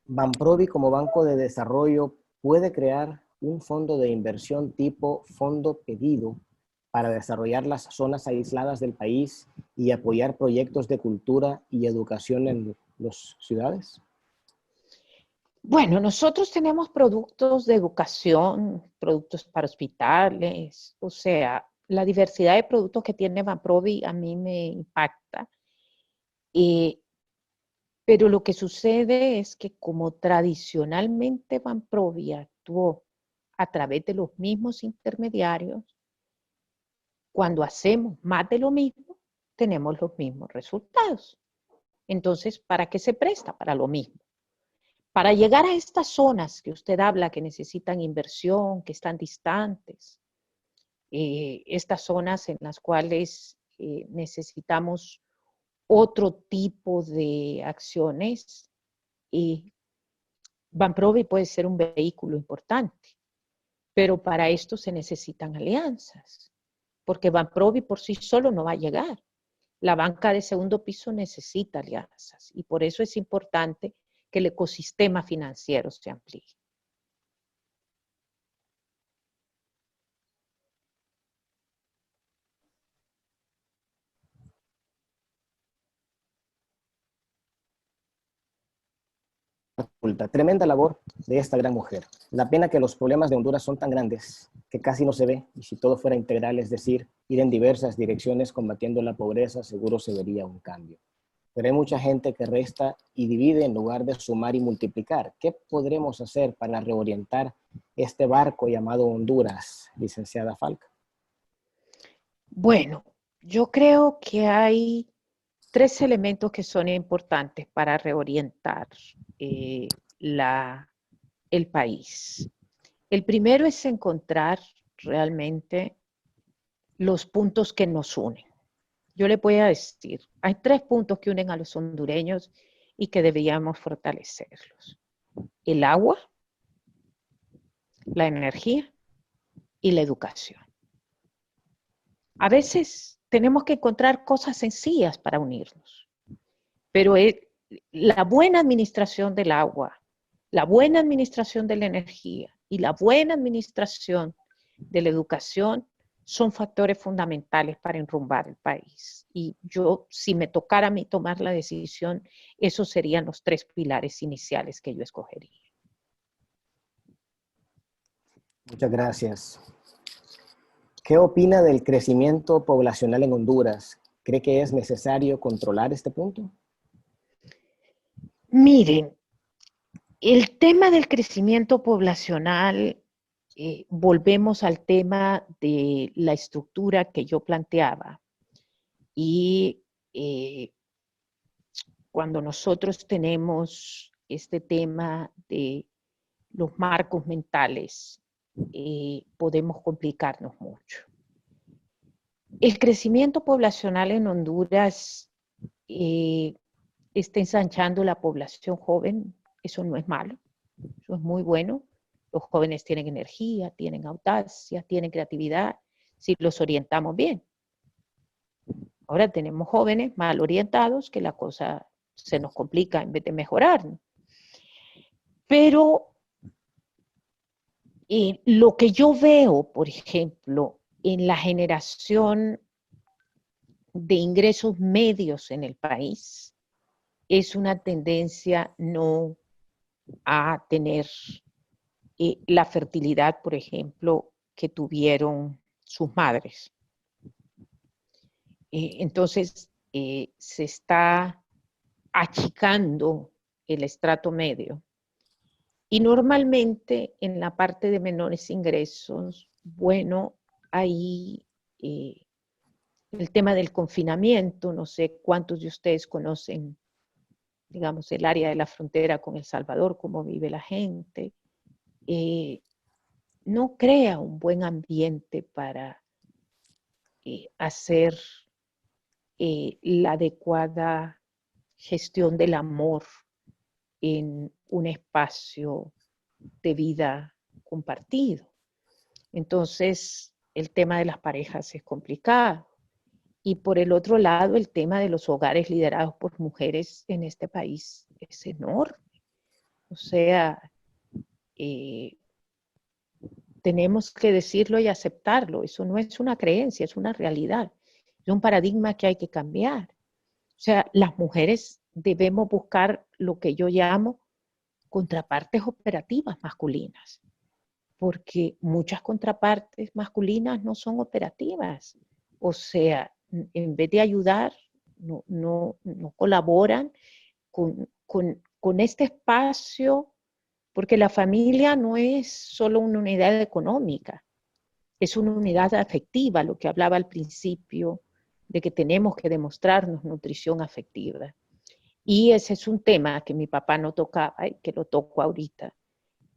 Banprovi, como banco de desarrollo, puede crear un fondo de inversión tipo fondo pedido para desarrollar las zonas aisladas del país y apoyar proyectos de cultura y educación en las ciudades. Bueno, nosotros tenemos productos de educación, productos para hospitales, o sea, la diversidad de productos que tiene Banprovi a mí me impacta. Pero lo que sucede es que como tradicionalmente Banprovi actuó a través de los mismos intermediarios, cuando hacemos más de lo mismo, tenemos los mismos resultados. Entonces, ¿para qué se presta? Para lo mismo. Para llegar a estas zonas que usted habla que necesitan inversión, que están distantes, estas zonas en las cuales necesitamos otro tipo de acciones, Banprovi puede ser un vehículo importante, pero para esto se necesitan alianzas, porque Banprovi por sí solo no va a llegar. La banca de segundo piso necesita alianzas y por eso es importante que el ecosistema financiero se amplíe. Tremenda labor de esta gran mujer. La pena que los problemas de Honduras son tan grandes que casi no se ve, y si todo fuera integral, es decir, ir en diversas direcciones combatiendo la pobreza, seguro se vería un cambio. Pero hay mucha gente que resta y divide en lugar de sumar y multiplicar. ¿Qué podremos hacer para reorientar este barco llamado Honduras, licenciada Falk? Bueno, yo creo que hay 3 elementos que son importantes para reorientar el país. El primero es encontrar realmente los puntos que nos unen. Yo le voy a decir, hay 3 puntos que unen a los hondureños y que deberíamos fortalecerlos: el agua, la energía y la educación. A veces tenemos que encontrar cosas sencillas para unirnos, pero la buena administración del agua, la buena administración de la energía y la buena administración de la educación son factores fundamentales para enrumbar el país. Y yo, si me tocara a mí tomar la decisión, esos serían los 3 pilares iniciales que yo escogería. Muchas gracias. ¿Qué opina del crecimiento poblacional en Honduras? ¿Cree que es necesario controlar este punto? Miren, el tema del crecimiento poblacional, volvemos al tema de la estructura que yo planteaba. Y cuando nosotros tenemos este tema de los marcos mentales, podemos complicarnos mucho. El crecimiento poblacional en Honduras está ensanchando la población joven. Eso no es malo, eso es muy bueno. Los jóvenes tienen energía, tienen audacia, tienen creatividad, si los orientamos bien. Ahora tenemos jóvenes mal orientados que la cosa se nos complica en vez de mejorar. Pero lo que yo veo, por ejemplo, en la generación de ingresos medios en el país, es una tendencia no a tener la fertilidad, por ejemplo, que tuvieron sus madres. Entonces, se está achicando el estrato medio. Y normalmente en la parte de menores ingresos, bueno, ahí el tema del confinamiento, no sé cuántos de ustedes conocen, digamos, el área de la frontera con El Salvador, cómo vive la gente, no crea un buen ambiente para hacer la adecuada gestión del amor en un espacio de vida compartido. Entonces, el tema de las parejas es complicado. Y por el otro lado, el tema de los hogares liderados por mujeres en este país es enorme. O sea, tenemos que decirlo y aceptarlo. Eso no es una creencia, es una realidad. Es un paradigma que hay que cambiar. O sea, las mujeres debemos buscar lo que yo llamo contrapartes operativas masculinas, porque muchas contrapartes masculinas no son operativas. O sea, en vez de ayudar, no colaboran con este espacio, porque la familia no es solo una unidad económica, es una unidad afectiva, lo que hablaba al principio, de que tenemos que demostrarnos nutrición afectiva. Y ese es un tema que mi papá no tocaba y que lo toco ahorita.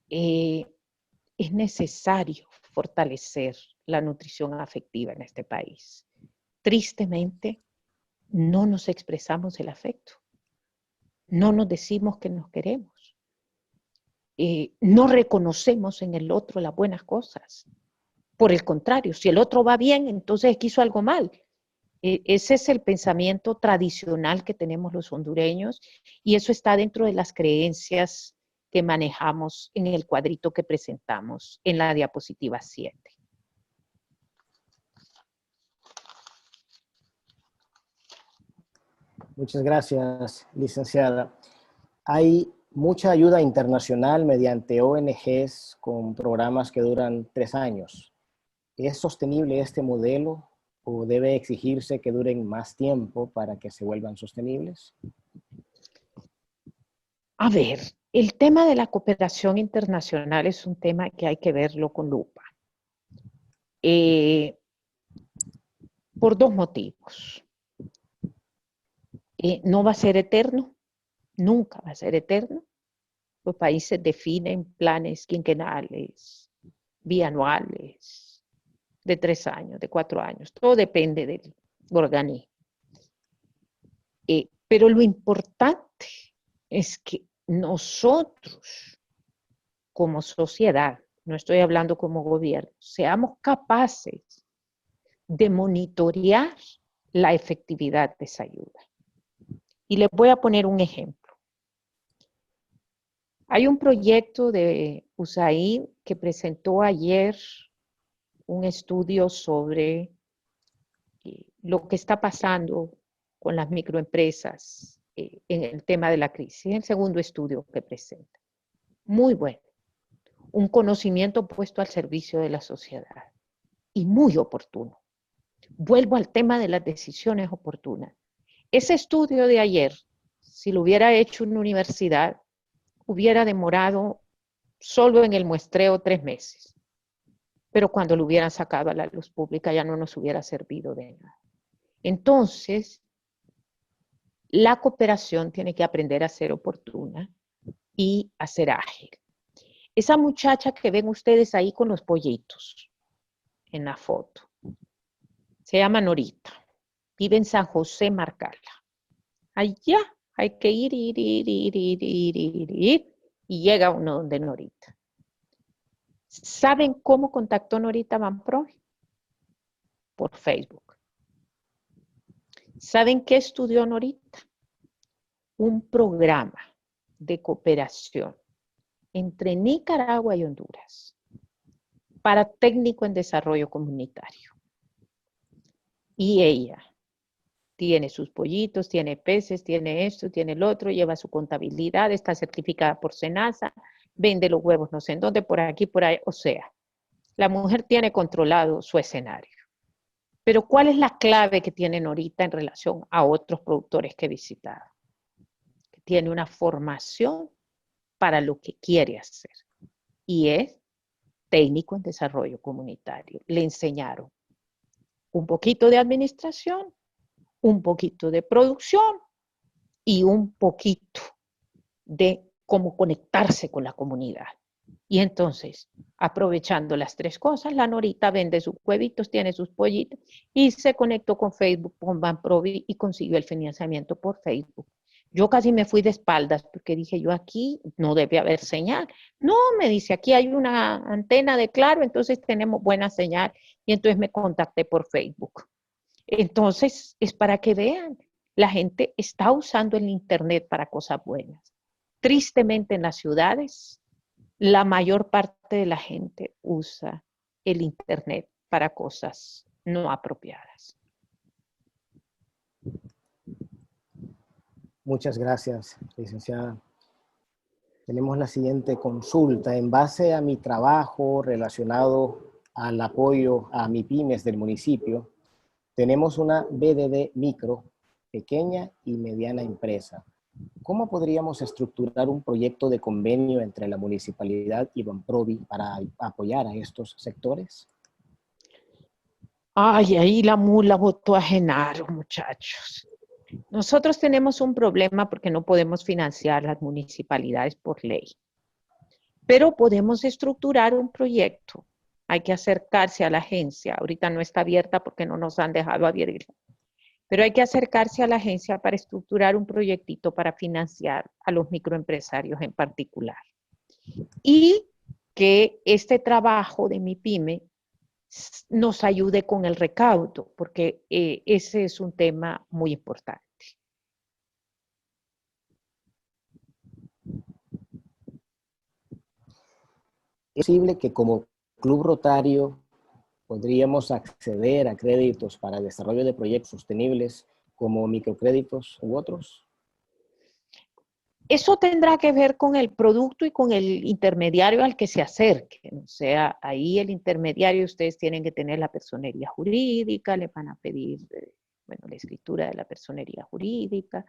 Es necesario fortalecer la nutrición afectiva en este país. Tristemente, no nos expresamos el afecto. No nos decimos que nos queremos. No reconocemos en el otro las buenas cosas. Por el contrario, si el otro va bien, entonces es que hizo algo mal. Ese es el pensamiento tradicional que tenemos los hondureños y eso está dentro de las creencias que manejamos en el cuadrito que presentamos en la diapositiva 7. Muchas gracias, licenciada. Hay mucha ayuda internacional mediante ONGs con programas que duran 3 años. ¿Es sostenible este modelo o debe exigirse que duren más tiempo para que se vuelvan sostenibles? A ver, el tema de la cooperación internacional es un tema que hay que verlo con lupa. Por 2 motivos. No va a ser eterno, nunca va a ser eterno. Los países definen planes quinquenales, bianuales, de 3 años, de 4 años. Todo depende del organismo. Pero lo importante es que nosotros, como sociedad, no estoy hablando como gobierno, seamos capaces de monitorear la efectividad de esa ayuda. Y les voy a poner un ejemplo. Hay un proyecto de USAID que presentó ayer un estudio sobre lo que está pasando con las microempresas en el tema de la crisis. Es el segundo estudio que presenta. Muy bueno. Un conocimiento puesto al servicio de la sociedad y muy oportuno. Vuelvo al tema de las decisiones oportunas. Ese estudio de ayer, si lo hubiera hecho en una universidad, hubiera demorado solo en el muestreo 3 meses. Pero cuando lo hubieran sacado a la luz pública ya no nos hubiera servido de nada. Entonces, la cooperación tiene que aprender a ser oportuna y a ser ágil. Esa muchacha que ven ustedes ahí con los pollitos en la foto, se llama Norita, vive en San José Marcala. Allá hay que ir, y llega uno donde Norita. ¿Saben cómo contactó Norita Van Proy? Por Facebook. ¿Saben qué estudió Norita? Un programa de cooperación entre Nicaragua y Honduras para técnico en desarrollo comunitario. Y ella tiene sus pollitos, tiene peces, tiene esto, tiene el otro, lleva su contabilidad, está certificada por SENASA, vende los huevos no sé en dónde, por aquí, por ahí. O sea, la mujer tiene controlado su escenario. Pero ¿cuál es la clave que tiene Norita en relación a otros productores que he visitado? Que tiene una formación para lo que quiere hacer. Y es técnico en desarrollo comunitario. Le enseñaron un poquito de administración, un poquito de producción y un poquito de cómo conectarse con la comunidad. Y entonces, aprovechando las 3 cosas, la Norita vende sus huevitos, tiene sus pollitos y se conectó con Facebook, con Banprovi y consiguió el financiamiento por Facebook. Yo casi me fui de espaldas porque dije yo aquí no debe haber señal. No, me dice aquí hay una antena de Claro, entonces tenemos buena señal y entonces me contacté por Facebook. Entonces es para que vean, la gente está usando el internet para cosas buenas. Tristemente en las ciudades, la mayor parte de la gente usa el internet para cosas no apropiadas. Muchas gracias, licenciada. Tenemos la siguiente consulta. En base a mi trabajo relacionado al apoyo a MIPYMES del municipio, tenemos una BDD micro, pequeña y mediana empresa. ¿Cómo podríamos estructurar un proyecto de convenio entre la municipalidad y Banprovi para apoyar a estos sectores? Ay, ahí la mula botó a Genaro, muchachos. Nosotros tenemos un problema porque no podemos financiar las municipalidades por ley. Pero podemos estructurar un proyecto. Hay que acercarse a la agencia. Ahorita no está abierta porque no nos han dejado abrirla. Pero hay que acercarse a la agencia para estructurar un proyectito para financiar a los microempresarios en particular. Y que este trabajo de MIPYME nos ayude con el recaudo, porque ese es un tema muy importante. ¿Es posible que como Club Rotario podríamos acceder a créditos para el desarrollo de proyectos sostenibles como microcréditos u otros? Eso tendrá que ver con el producto y con el intermediario al que se acerquen. O sea, ahí el intermediario, ustedes tienen que tener la personería jurídica, le van a pedir, bueno, la escritura de la personería jurídica,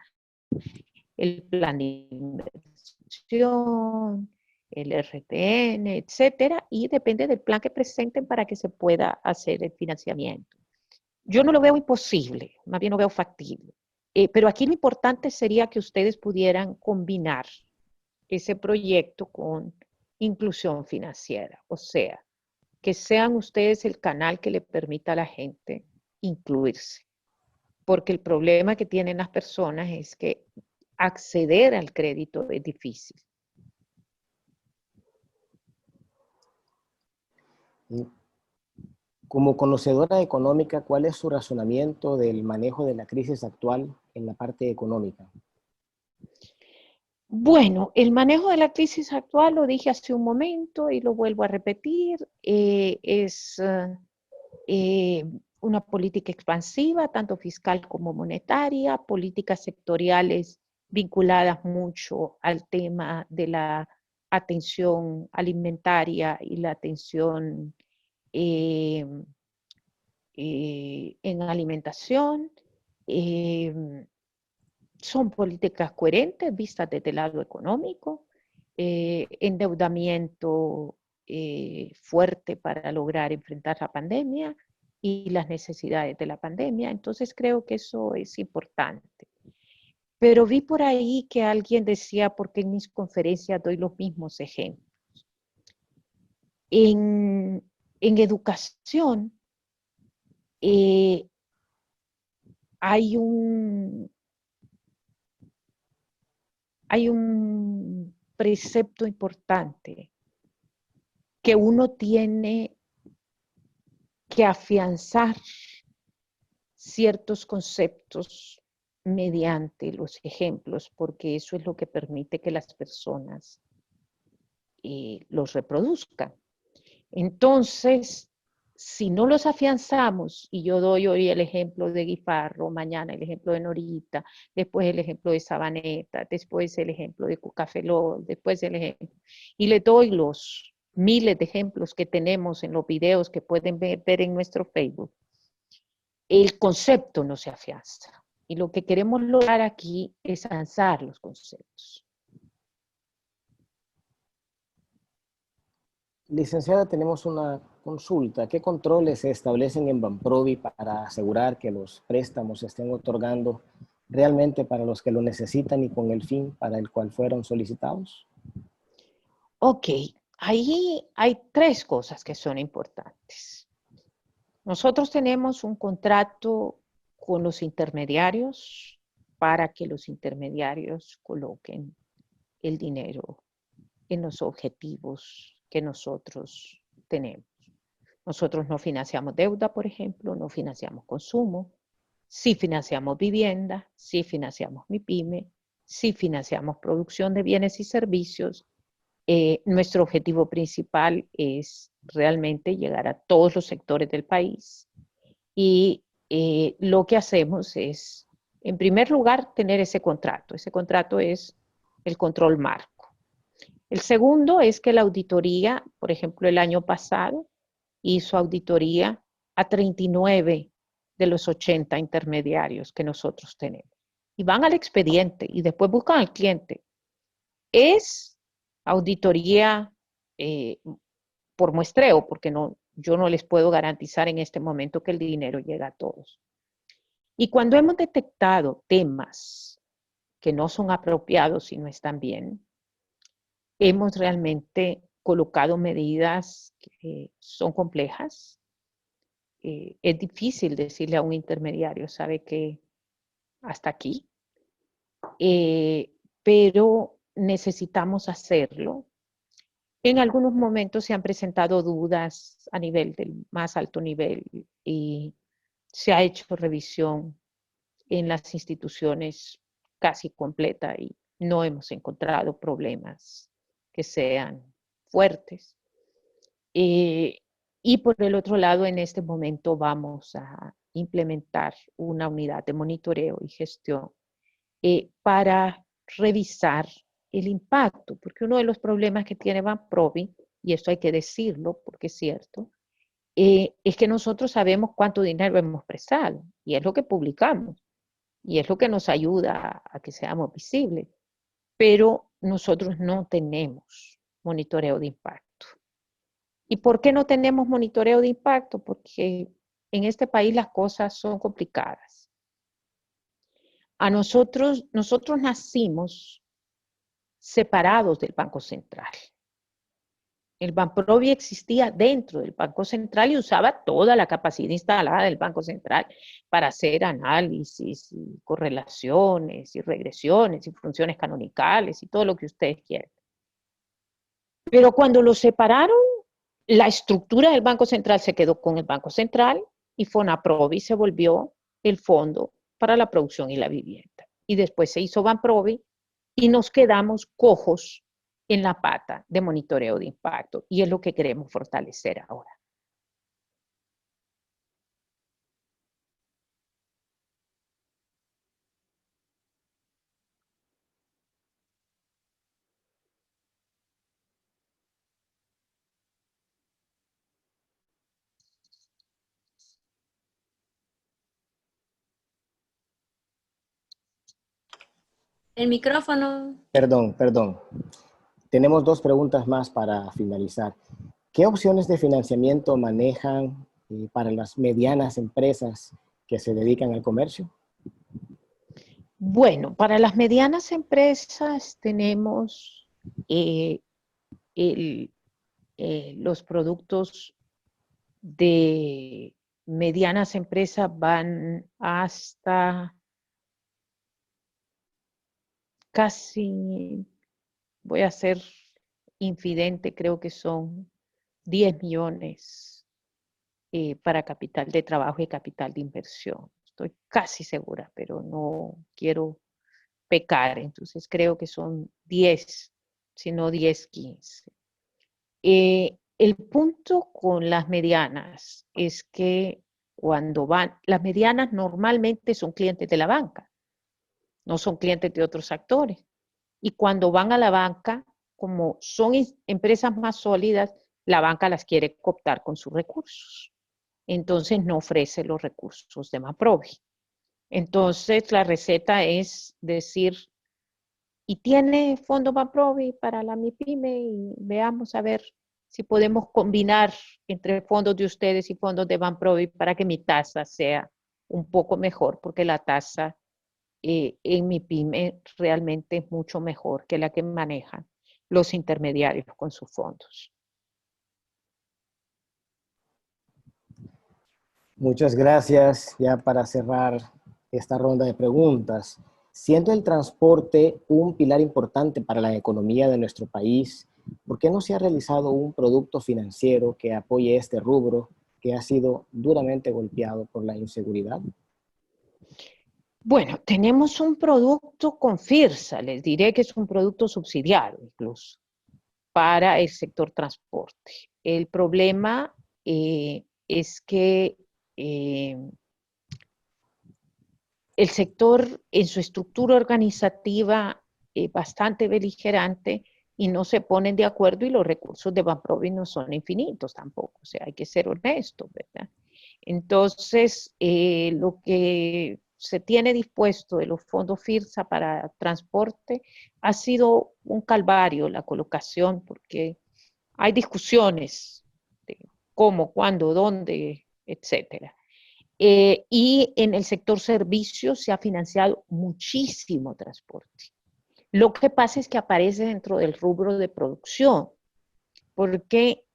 el plan de inversión, el RTN, etcétera, y depende del plan que presenten para que se pueda hacer el financiamiento. Yo no lo veo imposible, más bien lo veo factible. Pero aquí lo importante sería que ustedes pudieran combinar ese proyecto con inclusión financiera. O sea, que sean ustedes el canal que le permita a la gente incluirse. Porque el problema que tienen las personas es que acceder al crédito es difícil. Como conocedora económica, ¿cuál es su razonamiento del manejo de la crisis actual en la parte económica? Bueno, el manejo de la crisis actual, lo dije hace un momento y lo vuelvo a repetir, es una política expansiva, tanto fiscal como monetaria, políticas sectoriales vinculadas mucho al tema de la atención alimentaria y la atención en alimentación, son políticas coherentes vistas desde el lado económico, endeudamiento fuerte para lograr enfrentar la pandemia y las necesidades de la pandemia. Entonces creo que eso es importante. Pero vi por ahí que alguien decía, porque en mis conferencias doy los mismos ejemplos. En educación hay un precepto importante que uno tiene que afianzar ciertos conceptos mediante los ejemplos, porque eso es lo que permite que las personas los reproduzcan. Entonces, si no los afianzamos, y yo doy hoy el ejemplo de Guifarro, mañana el ejemplo de Norita, después el ejemplo de Sabaneta, después el ejemplo de Cucafeló, después el ejemplo, y le doy los miles de ejemplos que tenemos en los videos que pueden ver en nuestro Facebook, el concepto no se afianza. Y lo que queremos lograr aquí es afianzar los conceptos. Licenciada, tenemos una consulta. ¿Qué controles se establecen en Banprovi para asegurar que los préstamos se estén otorgando realmente para los que lo necesitan y con el fin para el cual fueron solicitados? Ok, ahí hay tres cosas que son importantes. Nosotros tenemos un contrato con los intermediarios para que los intermediarios coloquen el dinero en los objetivos que nosotros tenemos. Nosotros no financiamos deuda, por ejemplo, no financiamos consumo, sí financiamos vivienda, sí financiamos MIPYME, sí financiamos producción de bienes y servicios. Nuestro objetivo principal es realmente llegar a todos los sectores del país y lo que hacemos es, en primer lugar, tener ese contrato. Ese contrato es el control marco. El segundo es que la auditoría, por ejemplo, el año pasado, hizo auditoría a 39 de los 80 intermediarios que nosotros tenemos. Y van al expediente y después buscan al cliente. Es auditoría por muestreo, porque yo no les puedo garantizar en este momento que el dinero llega a todos. Y cuando hemos detectado temas que no son apropiados y no están bien, hemos realmente colocado medidas que son complejas. Es difícil decirle a un intermediario, sabe que hasta aquí, pero necesitamos hacerlo. En algunos momentos se han presentado dudas a nivel del más alto nivel y se ha hecho revisión en las instituciones casi completa y no hemos encontrado problemas que sean fuertes. Y por el otro lado, en este momento vamos a implementar una unidad de monitoreo y gestión para revisar el impacto, porque uno de los problemas que tiene Banprovi, y esto hay que decirlo porque es cierto, es que nosotros sabemos cuánto dinero hemos prestado y es lo que publicamos y es lo que nos ayuda a que seamos visibles, pero nosotros no tenemos monitoreo de impacto. ¿Y por qué no tenemos monitoreo de impacto? Porque en este país las cosas son complicadas. Nosotros nacimos separados del Banco Central. El Banprovi existía dentro del Banco Central y usaba toda la capacidad instalada del Banco Central para hacer análisis y correlaciones y regresiones y funciones canonicales y todo lo que ustedes quieran. Pero cuando lo separaron, la estructura del Banco Central se quedó con el Banco Central y Fonaprovi se volvió el fondo para la producción y la vivienda. Y después se hizo Banprovi y nos quedamos cojos en la pata de monitoreo de impacto y es lo que queremos fortalecer ahora. El micrófono. Perdón. Tenemos 2 preguntas más para finalizar. ¿Qué opciones de financiamiento manejan para las medianas empresas que se dedican al comercio? Bueno, para las medianas empresas tenemos los productos de medianas empresas van hasta casi, voy a ser infidente, creo que son 10 millones para capital de trabajo y capital de inversión. Estoy casi segura, pero no quiero pecar. Entonces creo que son 10, si no 10, 15. El punto con las medianas es que cuando las medianas normalmente son clientes de la banca, no son clientes de otros actores. Y cuando van a la banca, como son empresas más sólidas, la banca las quiere cooptar con sus recursos. Entonces no ofrece los recursos de Maprovi. Entonces la receta es decir, ¿y tiene fondo Maprovi para la MIPYME? Y veamos a ver si podemos combinar entre fondos de ustedes y fondos de Banprovi para que mi tasa sea un poco mejor, porque la tasa en MIPYME realmente es mucho mejor que la que manejan los intermediarios con sus fondos. Muchas gracias. Ya para cerrar esta ronda de preguntas, siendo el transporte un pilar importante para la economía de nuestro país, ¿por qué no se ha realizado un producto financiero que apoye este rubro que ha sido duramente golpeado por la inseguridad? Bueno, tenemos un producto con FIRSA, les diré que es un producto subsidiado incluso para el sector transporte. El problema es que el sector en su estructura organizativa es bastante beligerante y no se ponen de acuerdo y los recursos de Banprovi no son infinitos tampoco, o sea, hay que ser honestos, ¿verdad? Entonces, lo que se tiene dispuesto de los fondos FIRSA para transporte ha sido un calvario la colocación porque hay discusiones de cómo, cuándo, dónde, etcétera. Y en el sector servicios se ha financiado muchísimo transporte. Lo que pasa es que aparece dentro del rubro de producción, porque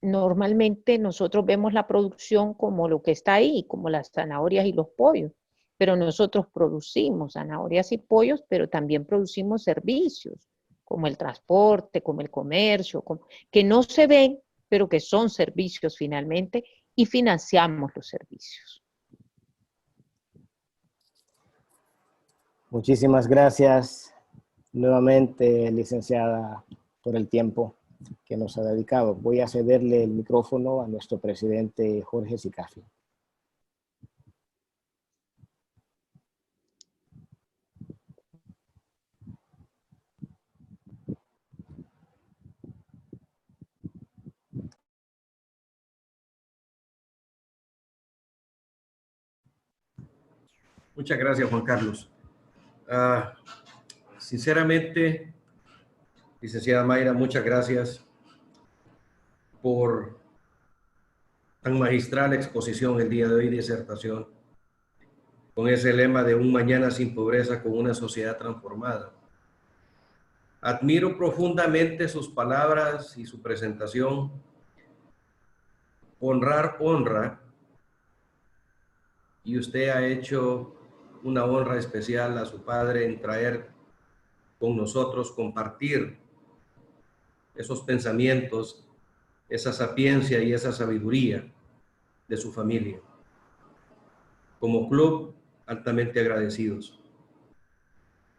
normalmente nosotros vemos la producción como lo que está ahí, como las zanahorias y los pollos, pero nosotros producimos zanahorias y pollos, pero también producimos servicios, como el transporte, como el comercio, que no se ven, pero que son servicios finalmente, y financiamos los servicios. Muchísimas gracias nuevamente, licenciada, por el tiempo que nos ha dedicado. Voy a cederle el micrófono a nuestro presidente Jorge Sicafi. Muchas gracias, Juan Carlos. Sinceramente, licenciada Mayra, muchas gracias por tan magistral exposición el día de hoy, disertación, con ese lema de un mañana sin pobreza con una sociedad transformada. Admiro profundamente sus palabras y su presentación. Honrar honra, y usted ha hecho una honra especial a su padre en traer con nosotros, compartir esos pensamientos, esa sapiencia y esa sabiduría de su familia. Como club, altamente agradecidos.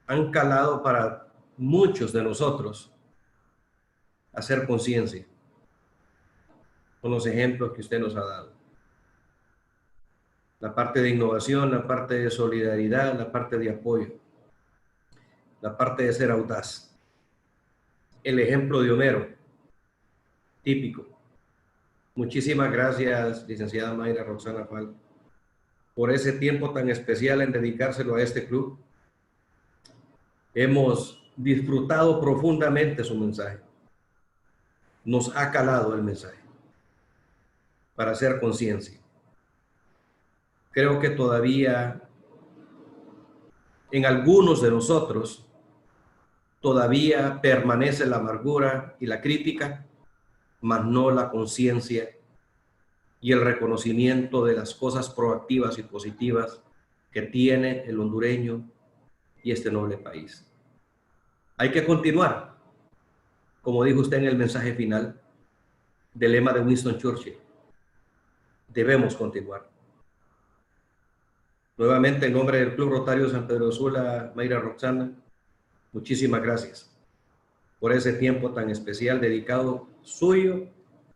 Han calado para muchos de nosotros hacer conciencia con los ejemplos que usted nos ha dado. La parte de innovación, la parte de solidaridad, la parte de apoyo, la parte de ser audaz. El ejemplo de Homero, típico. Muchísimas gracias, licenciada Mayra Roxana Falk, por ese tiempo tan especial en dedicárselo a este club, Hemos disfrutado profundamente su mensaje. Nos ha calado el mensaje para hacer conciencia. Creo que todavía en algunos de nosotros todavía permanece la amargura y la crítica, mas no la conciencia y el reconocimiento de las cosas proactivas y positivas que tiene el hondureño y este noble país. Hay que continuar, como dijo usted en el mensaje final del lema de Winston Churchill. Debemos continuar. Nuevamente, en nombre del Club Rotario San Pedro Sula, Mayra Roxana, muchísimas gracias por ese tiempo tan especial dedicado suyo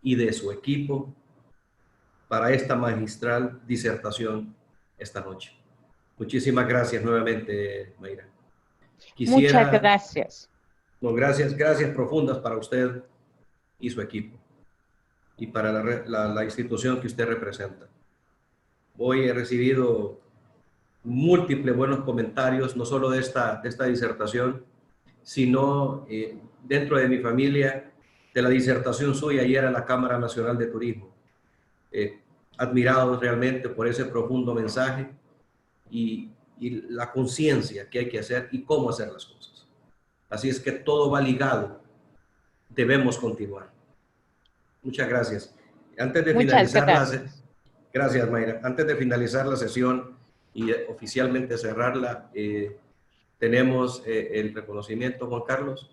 y de su equipo para esta magistral disertación esta noche. Muchísimas gracias nuevamente, Mayra. Muchas gracias. No, gracias profundas para usted y su equipo y para la institución que usted representa. Hoy he recibido múltiples buenos comentarios, no solo de esta disertación, sino dentro de mi familia, de la disertación suya ayer a la Cámara Nacional de Turismo. Admirados realmente por ese profundo mensaje y la conciencia que hay que hacer y cómo hacer las cosas. Así es que todo va ligado. Debemos continuar. Muchas gracias. Antes de finalizar gracias, Mayra. Antes de finalizar la sesión y oficialmente cerrarla, tenemos el reconocimiento, Juan Carlos.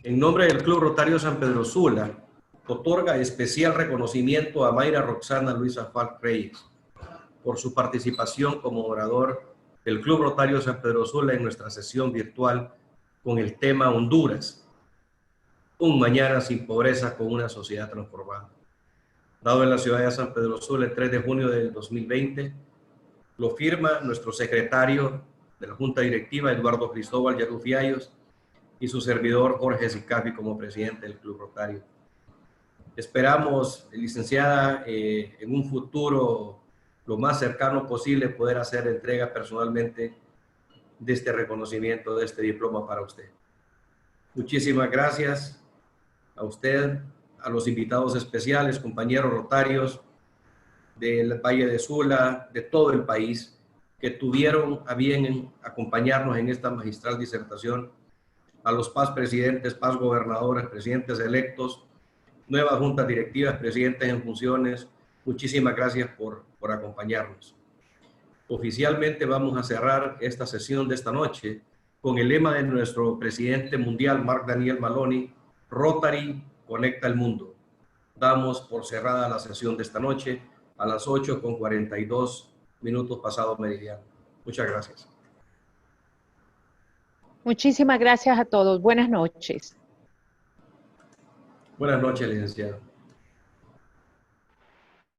En nombre del Club Rotario San Pedro Sula, otorga especial reconocimiento a Mayra Roxana Luisa Falk Reyes por su participación como orador del Club Rotario San Pedro Sula en nuestra sesión virtual con el tema Honduras, un mañana sin pobreza con una sociedad transformada. Dado en la ciudad de San Pedro Sula el 3 de junio del 2020, lo firma nuestro secretario de la Junta Directiva, Eduardo Cristóbal Yarufiayos, y su servidor Jorge Sicafi como presidente del Club Rotario. Esperamos, licenciada, en un futuro lo más cercano posible poder hacer entrega personalmente de este reconocimiento, de este diploma para usted. Muchísimas gracias a usted, a los invitados especiales, compañeros rotarios del Valle de Sula, de todo el país, que tuvieron a bien acompañarnos en esta magistral disertación, a los PAS presidentes, PAS gobernadores, presidentes electos, nuevas juntas directivas, presidentes en funciones, muchísimas gracias por acompañarnos. Oficialmente vamos a cerrar esta sesión de esta noche con el lema de nuestro presidente mundial, Marc Daniel Maloney, Rotary conecta el mundo. Damos por cerrada la sesión de esta noche a las 8:42 pasado meridiano. Muchas gracias. Muchísimas gracias a todos. Buenas noches. Buenas noches, licenciado.